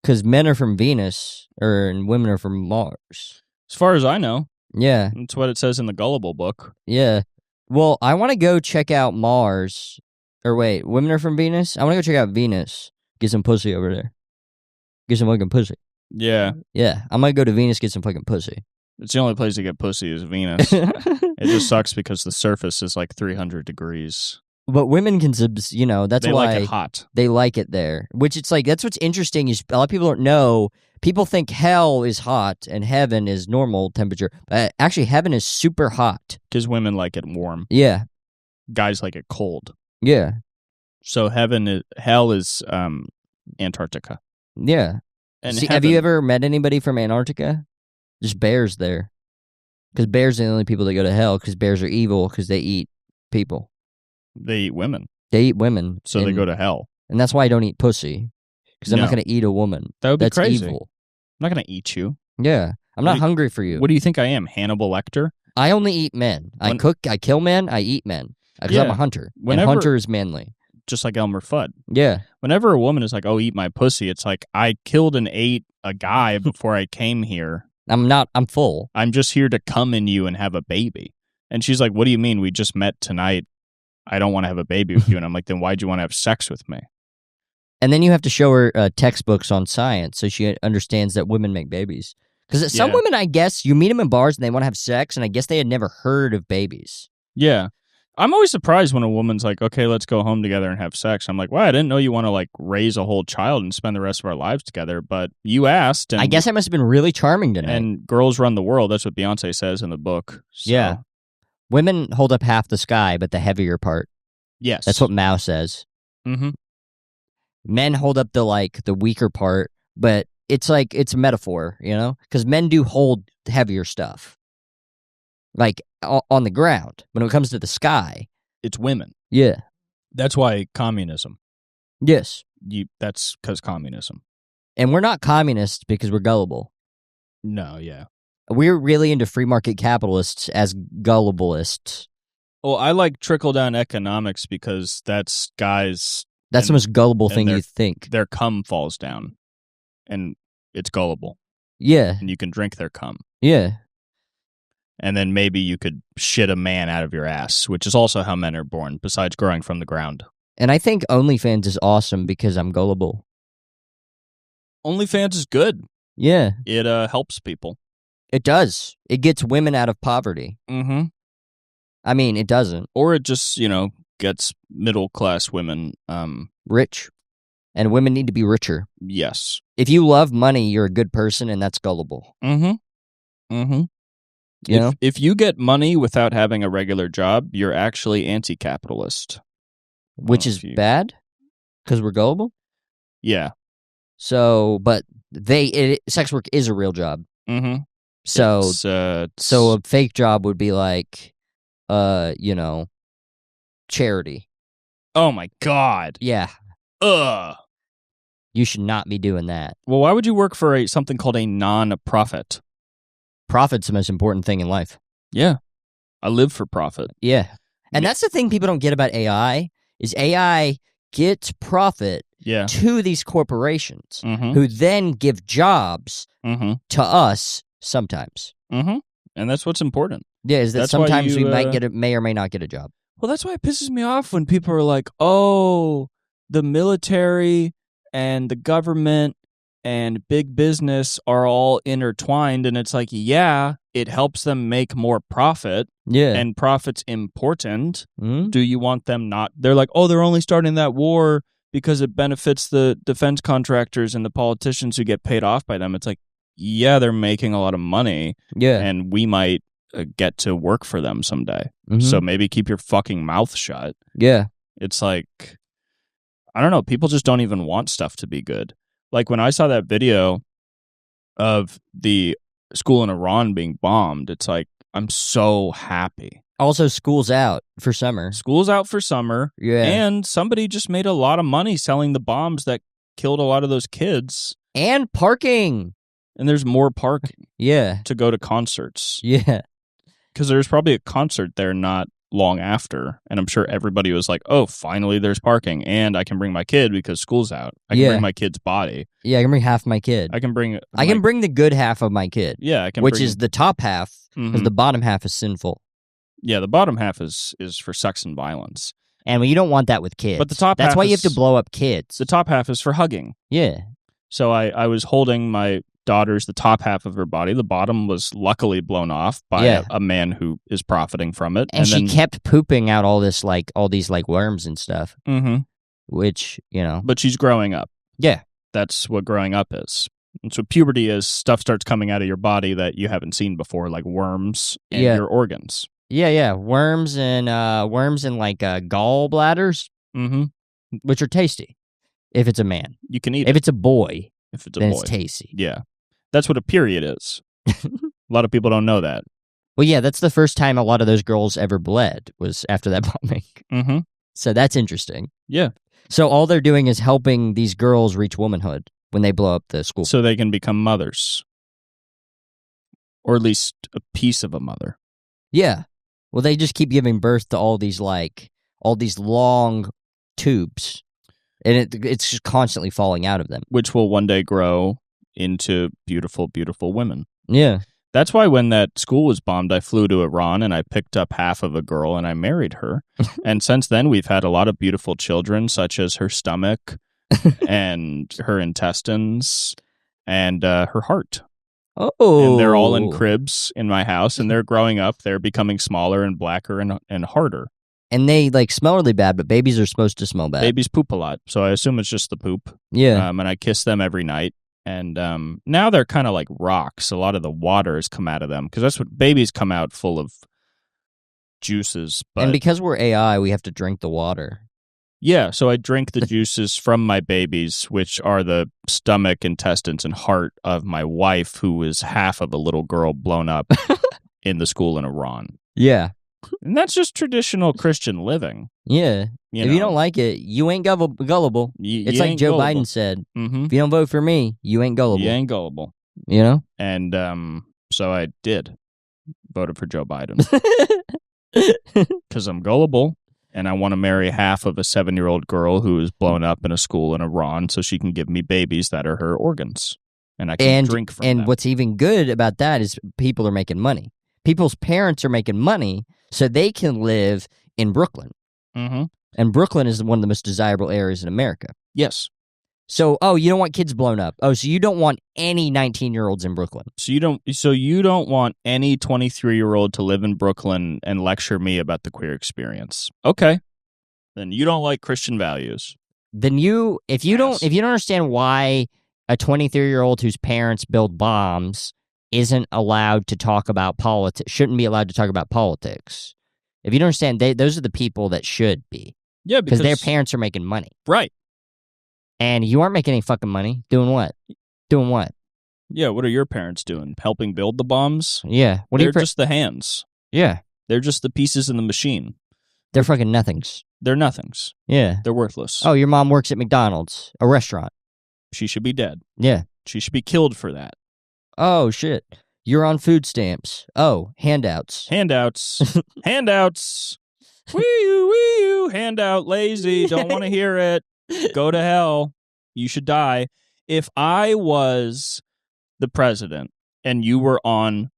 Because men are from Venus, and women are from Mars. As far as I know. Yeah. That's what it says in the Gullible book. Yeah. Well, I want to go check out Mars. Or wait, women are from Venus? I want to go check out Venus. Get some pussy over there. Get some fucking pussy. Yeah. Yeah. I'm going to go to Venus, get some fucking pussy. It's the only place to get pussy is Venus. It just sucks because the surface is like 300 degrees. But women can, that's they why like it hot. They like it there. Which it's like, that's what's interesting is a lot of people don't know. People think hell is hot and heaven is normal temperature. But actually, heaven is super hot. Because women like it warm. Yeah. Guys like it cold. Yeah. So hell is Antarctica. Yeah. And have you ever met anybody from Antarctica? Just bears there. Because bears are the only people that go to hell because bears are evil because they eat people. They eat women. They eat women. So they go to hell. And that's why I don't eat pussy. Because I'm not going to eat a woman. That would be That's crazy. evil. I'm not going to eat you. Yeah. I'm not hungry for you. What do you think I am, Hannibal Lecter? I only eat men. I kill men, I eat men. Because I'm a hunter. And hunter is manly. Just like Elmer Fudd. Yeah. Whenever a woman is like, oh, eat my pussy, it's like, I killed and ate a guy before I came here. I'm full. I'm just here to come in you and have a baby. And she's like, what do you mean? We just met tonight. I don't want to have a baby with you. And I'm like, then why'd you want to have sex with me? And then you have to show her textbooks on science so she understands that women make babies. Because some women, I guess, you meet them in bars and they want to have sex, and I guess they had never heard of babies. Yeah. I'm always surprised when a woman's like, okay, let's go home together and have sex. I'm like, wow, I didn't know you want to like raise a whole child and spend the rest of our lives together, but you asked. And, I guess I must have been really charming tonight. And girls run the world. That's what Beyonce says in the book. So. Yeah. Women hold up half the sky, but the heavier part. Yes. That's what Mao says. Mm-hmm. Men hold up the weaker part, but it's like, it's a metaphor, you know? Because men do hold heavier stuff. Like, on the ground. When it comes to the sky. It's women. Yeah. That's why communism. Yes. That's because communism. And we're not communists because we're gullible. No, yeah. We're really into free market capitalists as gulliblists. Well, I like trickle-down economics because that's guys... That's the most gullible thing their, you think. Their cum falls down, and it's gullible. Yeah. And you can drink their cum. Yeah. And then maybe you could shit a man out of your ass, which is also how men are born, besides growing from the ground. And I think OnlyFans is awesome because I'm gullible. OnlyFans is good. Yeah. It helps people. It does. It gets women out of poverty. Mm-hmm. I mean, it doesn't. Or it just, gets middle-class women... rich. And women need to be richer. Yes. If you love money, you're a good person, and that's gullible. Mm-hmm. Mm-hmm. You know? If you get money without having a regular job, you're actually anti-capitalist. Which is bad? Because we're gullible? Yeah. So, but sex work is a real job. Mm-hmm. So, so a fake job would be like, charity. Oh my God. Yeah. Ugh. You should not be doing that. Well, why would you work for something called a non-profit? Profit's the most important thing in life. Yeah. I live for profit. Yeah. And that's the thing people don't get about AI, is AI gets profit to these corporations who then give jobs to us sometimes. Mm-hmm. And that's what's important. Yeah, is that sometimes we may or may not get a job. Well, that's why it pisses me off when people are like, oh, the military and the government and big business are all intertwined. And it's like, yeah, it helps them make more profit. Yeah. And profit's important. Mm-hmm. Do you want them not? They're like, oh, they're only starting that war because it benefits the defense contractors and the politicians who get paid off by them. It's like, yeah, they're making a lot of money. Yeah. And we might get to work for them someday. Mm-hmm. So maybe keep your fucking mouth shut. Yeah. It's like, I don't know. People just don't even want stuff to be good. Like when I saw that video of the school in Iran being bombed, it's like, I'm so happy. Also, school's out for summer. School's out for summer. Yeah. And somebody just made a lot of money selling the bombs that killed a lot of those kids. And parking. And there's more parking. Yeah. To go to concerts. Yeah. Because there's probably a concert there not long after. And I'm sure everybody was like, oh, finally there's parking. And I can bring my kid because school's out. I can bring my kid's body. Yeah, I can bring half my kid. I can bring the good half of my kid. Yeah, I can which is the top half, because the bottom half is sinful. Yeah, the bottom half is for sex and violence. And you don't want that with kids. But the top That's half why you have to blow up kids. The top half is for hugging. Yeah. So I was holding my daughter's the top half of her body. The bottom was luckily blown off by a man who is profiting from it. And she kept pooping out all these worms and stuff. Mm-hmm. Which, But she's growing up. Yeah. That's what growing up is. And so puberty is stuff starts coming out of your body that you haven't seen before, like worms and your organs. Yeah. Worms and like gallbladders, which are tasty. If it's a man, you can eat it. If it's a boy, it's tasty. Yeah, that's what a period is. A lot of people don't know that. Well, yeah, that's the first time a lot of those girls ever bled was after that bombing. Mm-hmm. So that's interesting. Yeah. So all they're doing is helping these girls reach womanhood when they blow up the school, so they can become mothers, or at least a piece of a mother. Yeah. Well, they just keep giving birth to all these long tubes. And it's just constantly falling out of them. Which will one day grow into beautiful, beautiful women. Yeah. That's why when that school was bombed, I flew to Iran and I picked up half of a girl and I married her. And since then, we've had a lot of beautiful children, such as her stomach and her intestines and her heart. Oh. And they're all in cribs in my house, and they're growing up. They're becoming smaller and blacker and harder. And they smell really bad, but babies are supposed to smell bad. Babies poop a lot, so I assume it's just the poop. Yeah. And I kiss them every night. And now they're kind of like rocks. A lot of the water has come out of them because that's what babies come out full of juices. But and because we're AI, we have to drink the water. Yeah, so I drink the juices from my babies, which are the stomach, intestines, and heart of my wife, who is half of a little girl blown up in the school in Iran. Yeah. And that's just traditional Christian living. Yeah. If you don't like it, you ain't gullible. It's like Joe Biden said. Mm-hmm. If you don't vote for me, you ain't gullible. You ain't gullible. You know? And so I did. Voted for Joe Biden. Because I'm gullible, and I want to marry half of a 7-year-old girl who is blown up in a school in Iran so she can give me babies that are her organs. And I can drink from them. And what's even good about that is people are making money. People's parents are making money so they can live in Brooklyn. Mm-hmm. And Brooklyn is one of the most desirable areas in America. Yes. So, you don't want kids blown up. Oh, so you don't want any 19-year-olds in Brooklyn. So you don't want any 23-year-old to live in Brooklyn and lecture me about the queer experience. Okay. Then you don't like Christian values. Then if you don't understand why a 23-year-old whose parents build bombs isn't allowed to talk about politics, shouldn't be allowed to talk about politics. If you don't understand, those are the people that should be. Yeah, because their parents are making money. Right. And you aren't making any fucking money. Doing what? Doing what? Yeah, what are your parents doing? Helping build the bombs? Yeah. They're just the hands. Yeah. They're just the pieces in the machine. They're fucking nothings. They're nothings. Yeah. They're worthless. Oh, your mom works at McDonald's, a restaurant. She should be dead. Yeah. She should be killed for that. Oh, shit. You're on food stamps. Oh, handouts. Handouts. Handouts. Wee-oo, handout, lazy, don't want to hear it. Go to hell. You should die. If I was the president and you were on,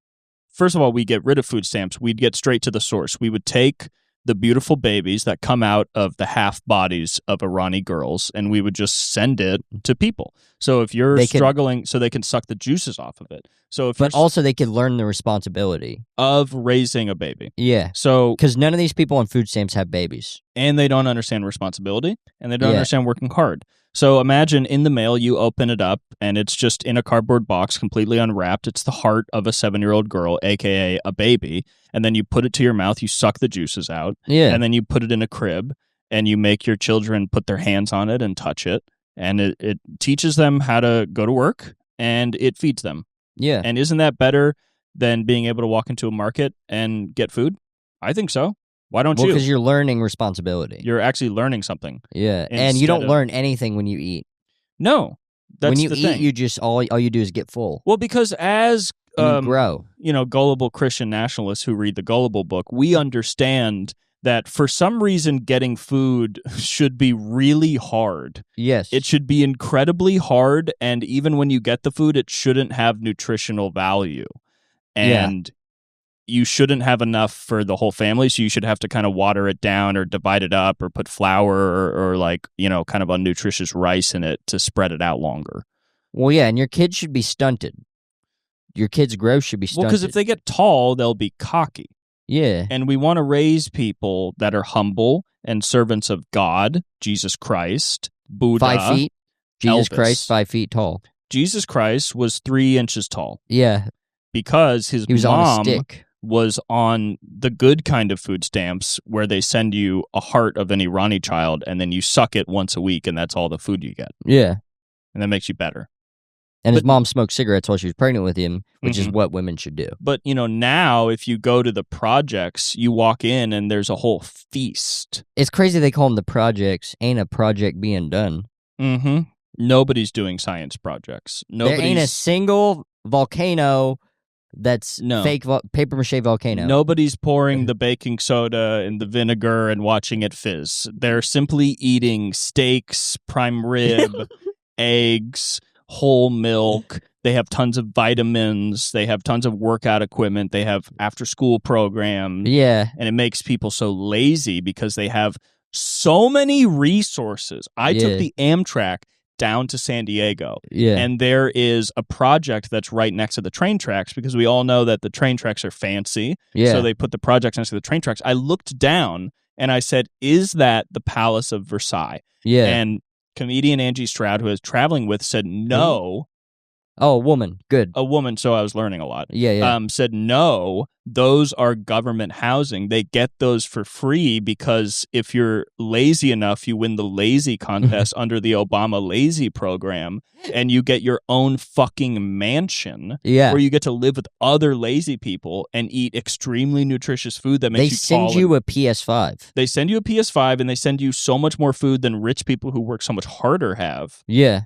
first of all, we get rid of food stamps. We'd get straight to the source. We would take the beautiful babies that come out of the half bodies of Irani girls, and we would just send it to people. So if you're struggling, so they can suck the juices off of it. So but also they could learn the responsibility of raising a baby. Yeah. So because none of these people on food stamps have babies, and they don't understand responsibility, and they don't understand working hard. So imagine in the mail, you open it up, and it's just in a cardboard box, completely unwrapped. It's the heart of a 7-year-old girl, a.k.a. a baby. And then you put it to your mouth, you suck the juices out. Yeah. And then you put it in a crib, and you make your children put their hands on it and touch it. And it teaches them how to go to work, and it feeds them. Yeah. And isn't that better than being able to walk into a market and get food? I think so. Why don't you? Because you're learning responsibility. You're actually learning something. Yeah, and you don't learn anything when you eat. No, that's when you the eat, thing. you just all you do is get full. Well, because as you grow, gullible Christian nationalists who read the Gullible book, we understand that for some reason getting food should be really hard. Yes, it should be incredibly hard, and even when you get the food, it shouldn't have nutritional value, and you shouldn't have enough for the whole family, so you should have to kind of water it down or divide it up or put flour or like, kind of unnutritious rice in it to spread it out longer. Well, yeah, and your kids should be stunted. Your kids' growth should be stunted. Well, because if they get tall, they'll be cocky. Yeah. And we want to raise people that are humble and servants of God, Jesus Christ, Buddha. 5 feet. Jesus Elvis. Christ, 5 feet tall. Jesus Christ was 3 inches tall. Yeah. Because his he was mom on a stick. Was on the good kind of food stamps where they send you a heart of an Irani child and then you suck it once a week and that's all the food you get. Yeah. And that makes you better. And his mom smoked cigarettes while she was pregnant with him, which is what women should do. But, now if you go to the projects, you walk in and there's a whole feast. It's crazy they call them the projects. Ain't a project being done. Mm-hmm. Nobody's doing science projects. There ain't a single volcano that's fake paper mache volcano. Nobody's pouring the baking soda in the vinegar and watching it fizz. They're simply eating steaks, prime rib, eggs, whole milk. They have tons of vitamins. They have tons of workout equipment. They have after-school programs. Yeah. And it makes people so lazy because they have so many resources. I took the Amtrak down to San Diego. Yeah. And there is a project that's right next to the train tracks because we all know that the train tracks are fancy. Yeah. So they put the projects next to the train tracks. I looked down and I said, is that the Palace of Versailles? Yeah. And comedian Angie Stroud, who I was traveling with, said no. Oh, a woman. Good. A woman, so I was learning a lot. Yeah. Said no, those are government housing. They get those for free because if you're lazy enough, you win the lazy contest under the Obama Lazy program, and you get your own fucking mansion where you get to live with other lazy people and eat extremely nutritious food that makes you tall. They send you a PS5. They send you a PS5, and they send you so much more food than rich people who work so much harder have. Yeah.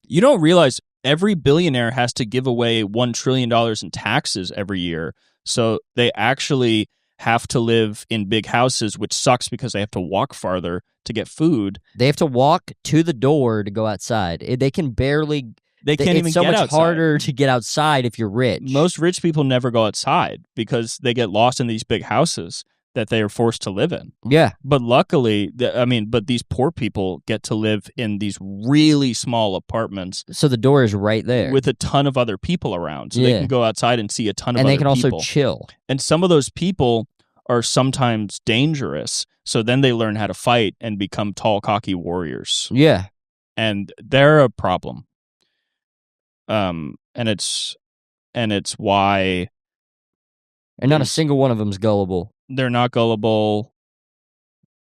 You don't realize every billionaire has to give away $1 trillion in taxes every year. So they actually have to live in big houses, which sucks because they have to walk farther to get food. They have to walk to the door to go outside. They can barely. They can't even It's so get much outside. harder to get outside if you're rich. Most rich people never go outside because they get lost in these big houses that they are forced to live in. Yeah. But luckily, but these poor people get to live in these really small apartments. So the door is right there. With a ton of other people around. So they can go outside and see a ton of other people. And they can also chill. And some of those people are sometimes dangerous. So then they learn how to fight and become tall, cocky warriors. Yeah. And they're a problem. And it's why... And not a single one of them is gullible. They're not gullible,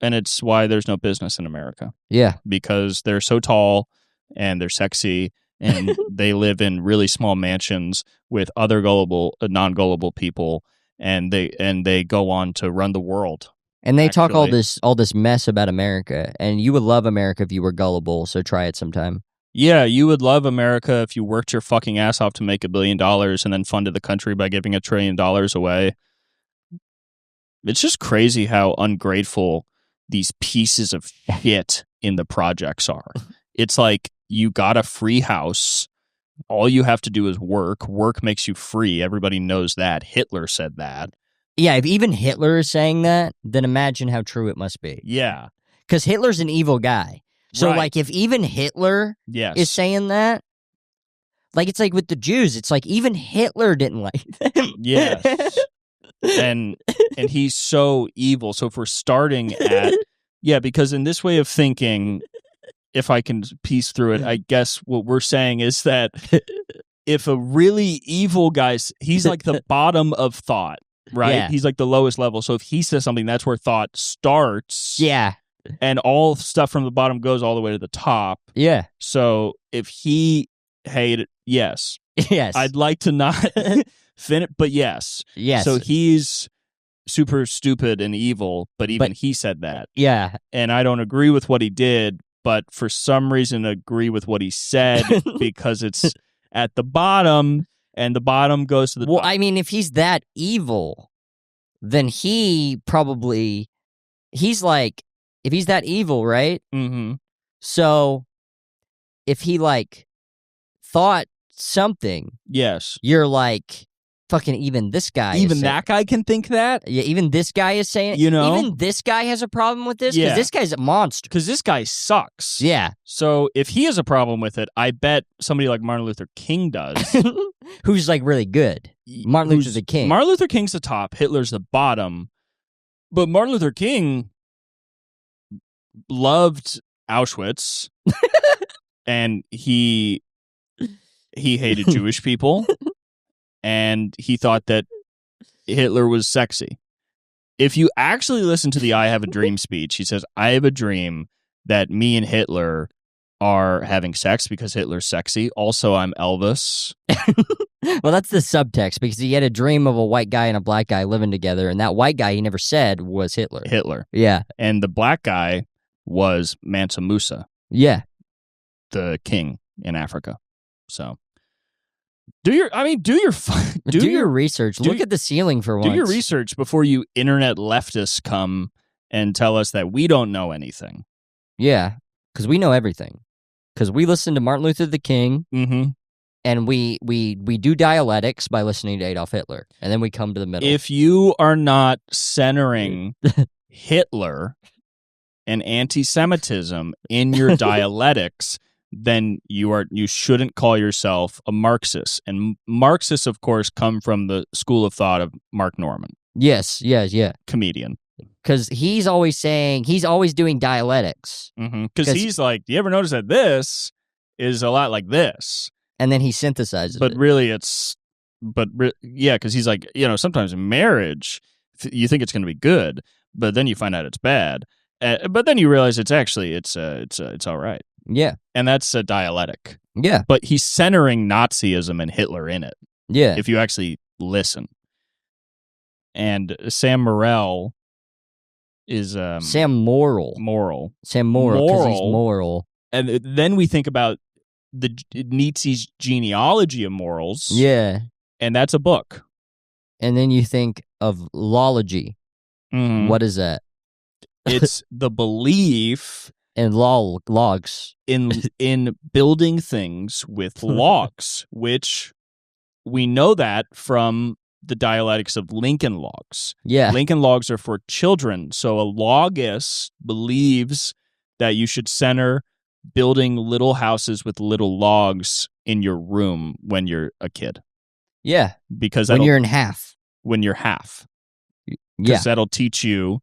and it's why there's no business in America. Yeah. Because they're so tall, and they're sexy, and they live in really small mansions with other non-gullible people, and they go on to run the world. And they talk all this mess about America, and you would love America if you were gullible, so try it sometime. Yeah, you would love America if you worked your fucking ass off to make $1 billion and then funded the country by giving $1 trillion away. It's just crazy how ungrateful these pieces of shit in the projects are. It's like you got a free house. All you have to do is work. Work makes you free. Everybody knows that. Hitler said that. Yeah, if even Hitler is saying that, then imagine how true it must be. Yeah. Because Hitler's an evil guy. So, right. if even Hitler is saying that, it's like with the Jews, it's like even Hitler didn't like them. Yes. And he's so evil. So if we're starting at... Yeah, because in this way of thinking, if I can piece through it, I guess what we're saying is that if a really evil guy... He's like the bottom of thought, right? Yeah. He's like the lowest level. So if he says something, that's where thought starts. Yeah. And all stuff from the bottom goes all the way to the top. Yeah. So if he hated... Yes. Yes. I'd like to not... but yes. Yes. So he's super stupid and evil, but he said that. Yeah. And I don't agree with what he did, but for some reason agree with what he said because it's at the bottom and the bottom goes to the top. Well, I mean, if he's that evil, then if he's that evil, right? Mm-hmm. So if he thought something, yes, you're like, fucking even this guy. Even that guy can think that? Yeah, even this guy is saying, even this guy has a problem with this? Because this guy's a monster. Because this guy sucks. Yeah. So if he has a problem with it, I bet somebody like Martin Luther King does. Who's really good. Martin Luther King. Martin Luther King's the top, Hitler's the bottom. But Martin Luther King loved Auschwitz and he hated Jewish people. And he thought that Hitler was sexy. If you actually listen to the I Have a Dream speech, he says, I have a dream that me and Hitler are having sex because Hitler's sexy. Also, I'm Elvis. Well, that's the subtext, because he had a dream of a white guy and a black guy living together, and that white guy he never said was Hitler. Yeah. And the black guy was Mansa Musa. Yeah. The king in Africa. So... Do your research. Look at the ceiling for once. Do your research before you internet leftists come and tell us that we don't know anything. Yeah, because we know everything. Because we listen to Martin Luther the King, and we do dialectics by listening to Adolf Hitler, and then we come to the middle. If you are not centering Hitler and anti-Semitism in your dialectics, then you shouldn't call yourself a Marxist. And Marxists, of course, come from the school of thought of Mark Norman. Yes, yeah. Comedian. Because he's always doing dialectics. Because he's like, do you ever notice that this is a lot like this? And then he synthesizes but it. Really because he's like, sometimes in marriage, you think it's going to be good, but then you find out it's bad. But then you realize it's all right. Yeah. And that's a dialectic. Yeah. But he's centering Nazism and Hitler in it. Yeah. If you actually listen. And Sam Morril is... Sam Morril. Moral. Sam Morril, because he's moral. And then we think about Nietzsche's genealogy of morals. Yeah. And that's a book. And then you think of lology. Mhm. What is that? It's the belief And logs. in building things with logs, which we know that from the dialectics of Lincoln logs. Yeah. Lincoln logs are for children. So a logist believes that you should center building little houses with little logs in your room when you're a kid. Yeah. Because when you're in half. When you're half. Yeah. Because that'll teach you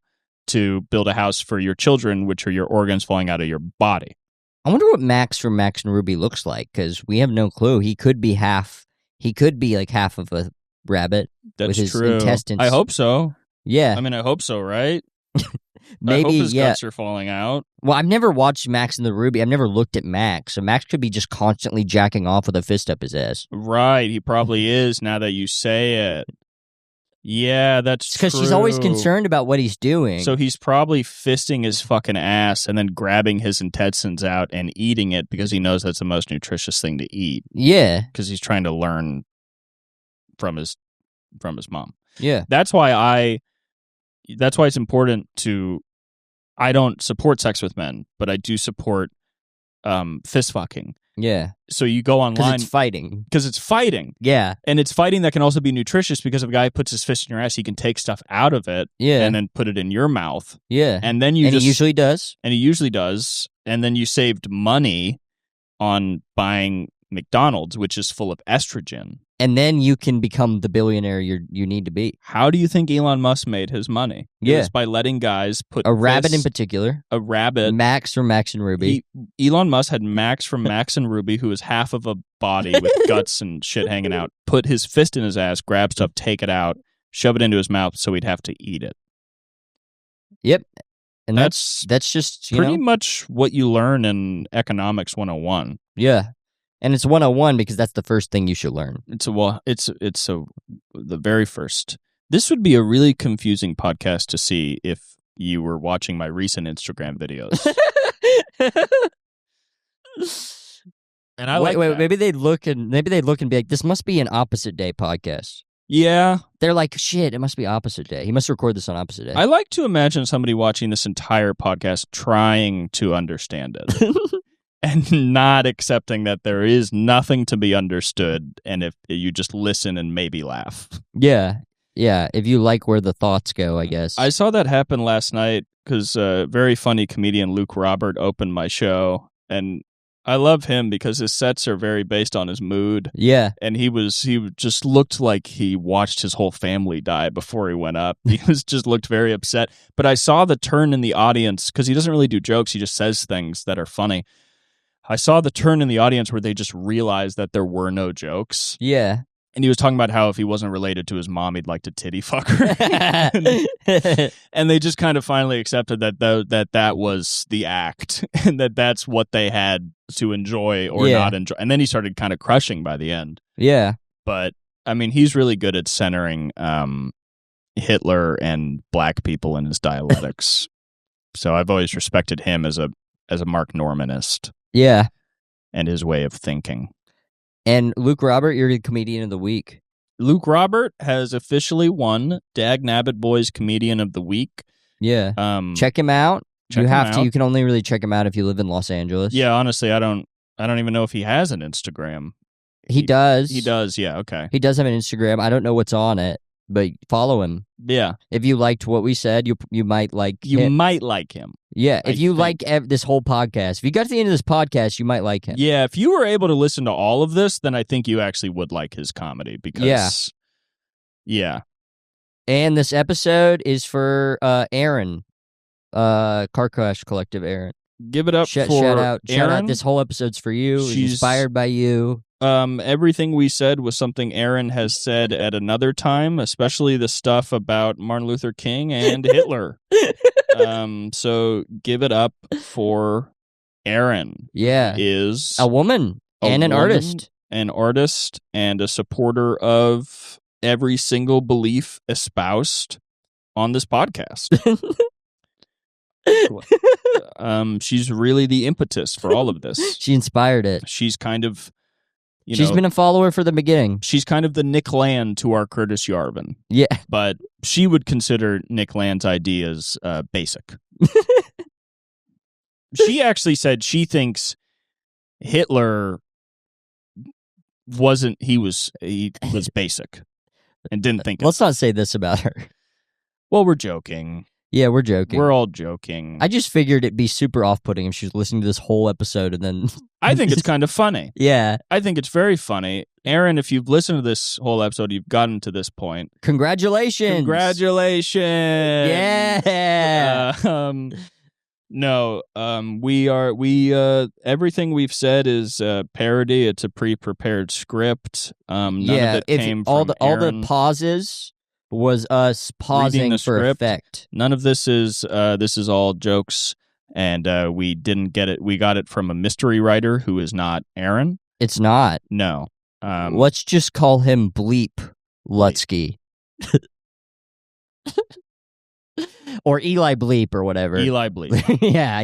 to build a house for your children, which are your organs falling out of your body. I wonder what Max from Max and Ruby looks like, because we have no clue. He could be half. He could be like half of a rabbit. That's with his true. Intestines. I hope so. Yeah. I mean, I hope so, right? Maybe, I hope his guts are falling out. Well, I've never watched Max and the Ruby. I've never looked at Max. So Max could be just constantly jacking off with a fist up his ass. Right. He probably is now that you say it. Yeah, that's true. Because she's always concerned about what he's doing. So he's probably fisting his fucking ass and then grabbing his intestines out and eating it because he knows that's the most nutritious thing to eat. Yeah. Because he's trying to learn from his mom. Yeah. That's why it's important to. I don't support sex with men, but I do support fist fucking. Yeah. So you go online. Because it's fighting. Yeah. And it's fighting that can also be nutritious because if a guy puts his fist in your ass, he can take stuff out of it and then put it in your mouth. Yeah. And then he usually does. And he usually does. And then you saved money on buying McDonald's, which is full of estrogen. And then you can become the billionaire you need to be. How do you think Elon Musk made his money? Yeah. It was by letting guys put a rabbit in particular. A rabbit. Max from Max and Ruby. Elon Musk had Max from Max and Ruby, who was half of a body with guts and shit hanging out, put his fist in his ass, grab stuff, take it out, shove it into his mouth so he'd have to eat it. Yep. And that's just pretty much what you learn in Economics 101. Yeah. And it's 101 because that's the first thing you should learn. It's the very first. This would be a really confusing podcast to see if you were watching my recent Instagram videos. And I wait, maybe they'd look and be like, this must be an opposite day podcast. Yeah. They're like, shit, it must be opposite day. He must record this on opposite day. I like to imagine somebody watching this entire podcast trying to understand it. And not accepting that there is nothing to be understood, and if you just listen and maybe laugh. Yeah. If you like where the thoughts go, I guess. I saw that happen last night because very funny comedian Luke Robert opened my show, and I love him because his sets are very based on his mood. Yeah, and he just looked like he watched his whole family die before he went up. He just looked very upset. But I saw the turn in the audience because he doesn't really do jokes; he just says things that are funny. I saw the turn in the audience where they just realized that there were no jokes. Yeah. And he was talking about how if he wasn't related to his mom, he'd like to titty fuck her. And they just kind of finally accepted that was the act and that's what they had to enjoy or not enjoy. And then he started kind of crushing by the end. Yeah. But, I mean, he's really good at centering Hitler and black people in his dialectics. So I've always respected him as a Mark Normanist. Yeah. And his way of thinking. And Luke Robert, you're the comedian of the week. Luke Robert has officially won Dagnabbit Boys Comedian of the Week. Yeah. Check him out. You can only really check him out if you live in Los Angeles. Yeah, honestly, I don't even know if he has an Instagram. He does. He does, yeah, okay. He does have an Instagram. I don't know what's on it, but follow him. Yeah. If you liked what we said, you might like him. You might like him. Yeah, if you like this whole podcast. If you got to the end of this podcast, you might like him. Yeah, if you were able to listen to all of this, then I think you actually would like his comedy because Yeah. And this episode is for Aaron. Car Crash Collective Aaron. Give it up for shout out. Aaron. Shout out. This whole episode's for you. She's inspired by you. Everything we said was something Aaron has said at another time, especially the stuff about Martin Luther King and Hitler. So give it up for Aaron. Yeah. Is a woman and an artist. An artist and a supporter of every single belief espoused on this podcast. She's really the impetus for all of this. She inspired it. She's kind of, She's been a follower from the beginning. She's kind of the Nick Land to our Curtis Yarvin. Yeah. But she would consider Nick Land's ideas basic. She actually said she thinks Hitler he was basic and didn't think Let's not say this about her. Well, we're joking. Yeah, we're joking. We're all joking. I just figured it'd be super off-putting if she was listening to this whole episode and then... I think it's kind of funny. Yeah. I think it's very funny. Aaron, if you've listened to this whole episode, you've gotten to this point. Congratulations. Congratulations. Yeah. No, everything we've said is parody. It's a pre-prepared script. None of it came all from all Aaron. the pauses was us pausing the for script. effect. None of this is all jokes, and we didn't get it. We got it from a mystery writer who is not Aaron. It's not. No. Let's just call him Bleep Lutsky. Or Eli Bleep or whatever. Eli Bleep. Yeah.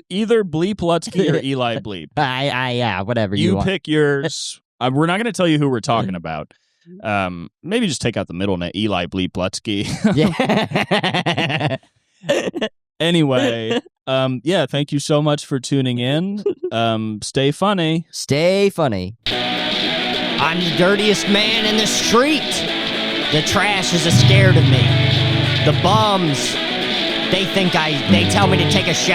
Either Bleep Lutsky or Eli Bleep. Yeah, whatever you want. Pick yours. We're not going to tell you who we're talking about. Maybe just take out the middle name, Eli Bleep Lutsky. Yeah. Anyway, thank you so much for tuning in. Stay funny. Stay funny. I'm the dirtiest man in the street. The trash is scared of me. The bums, they tell me to take a shower.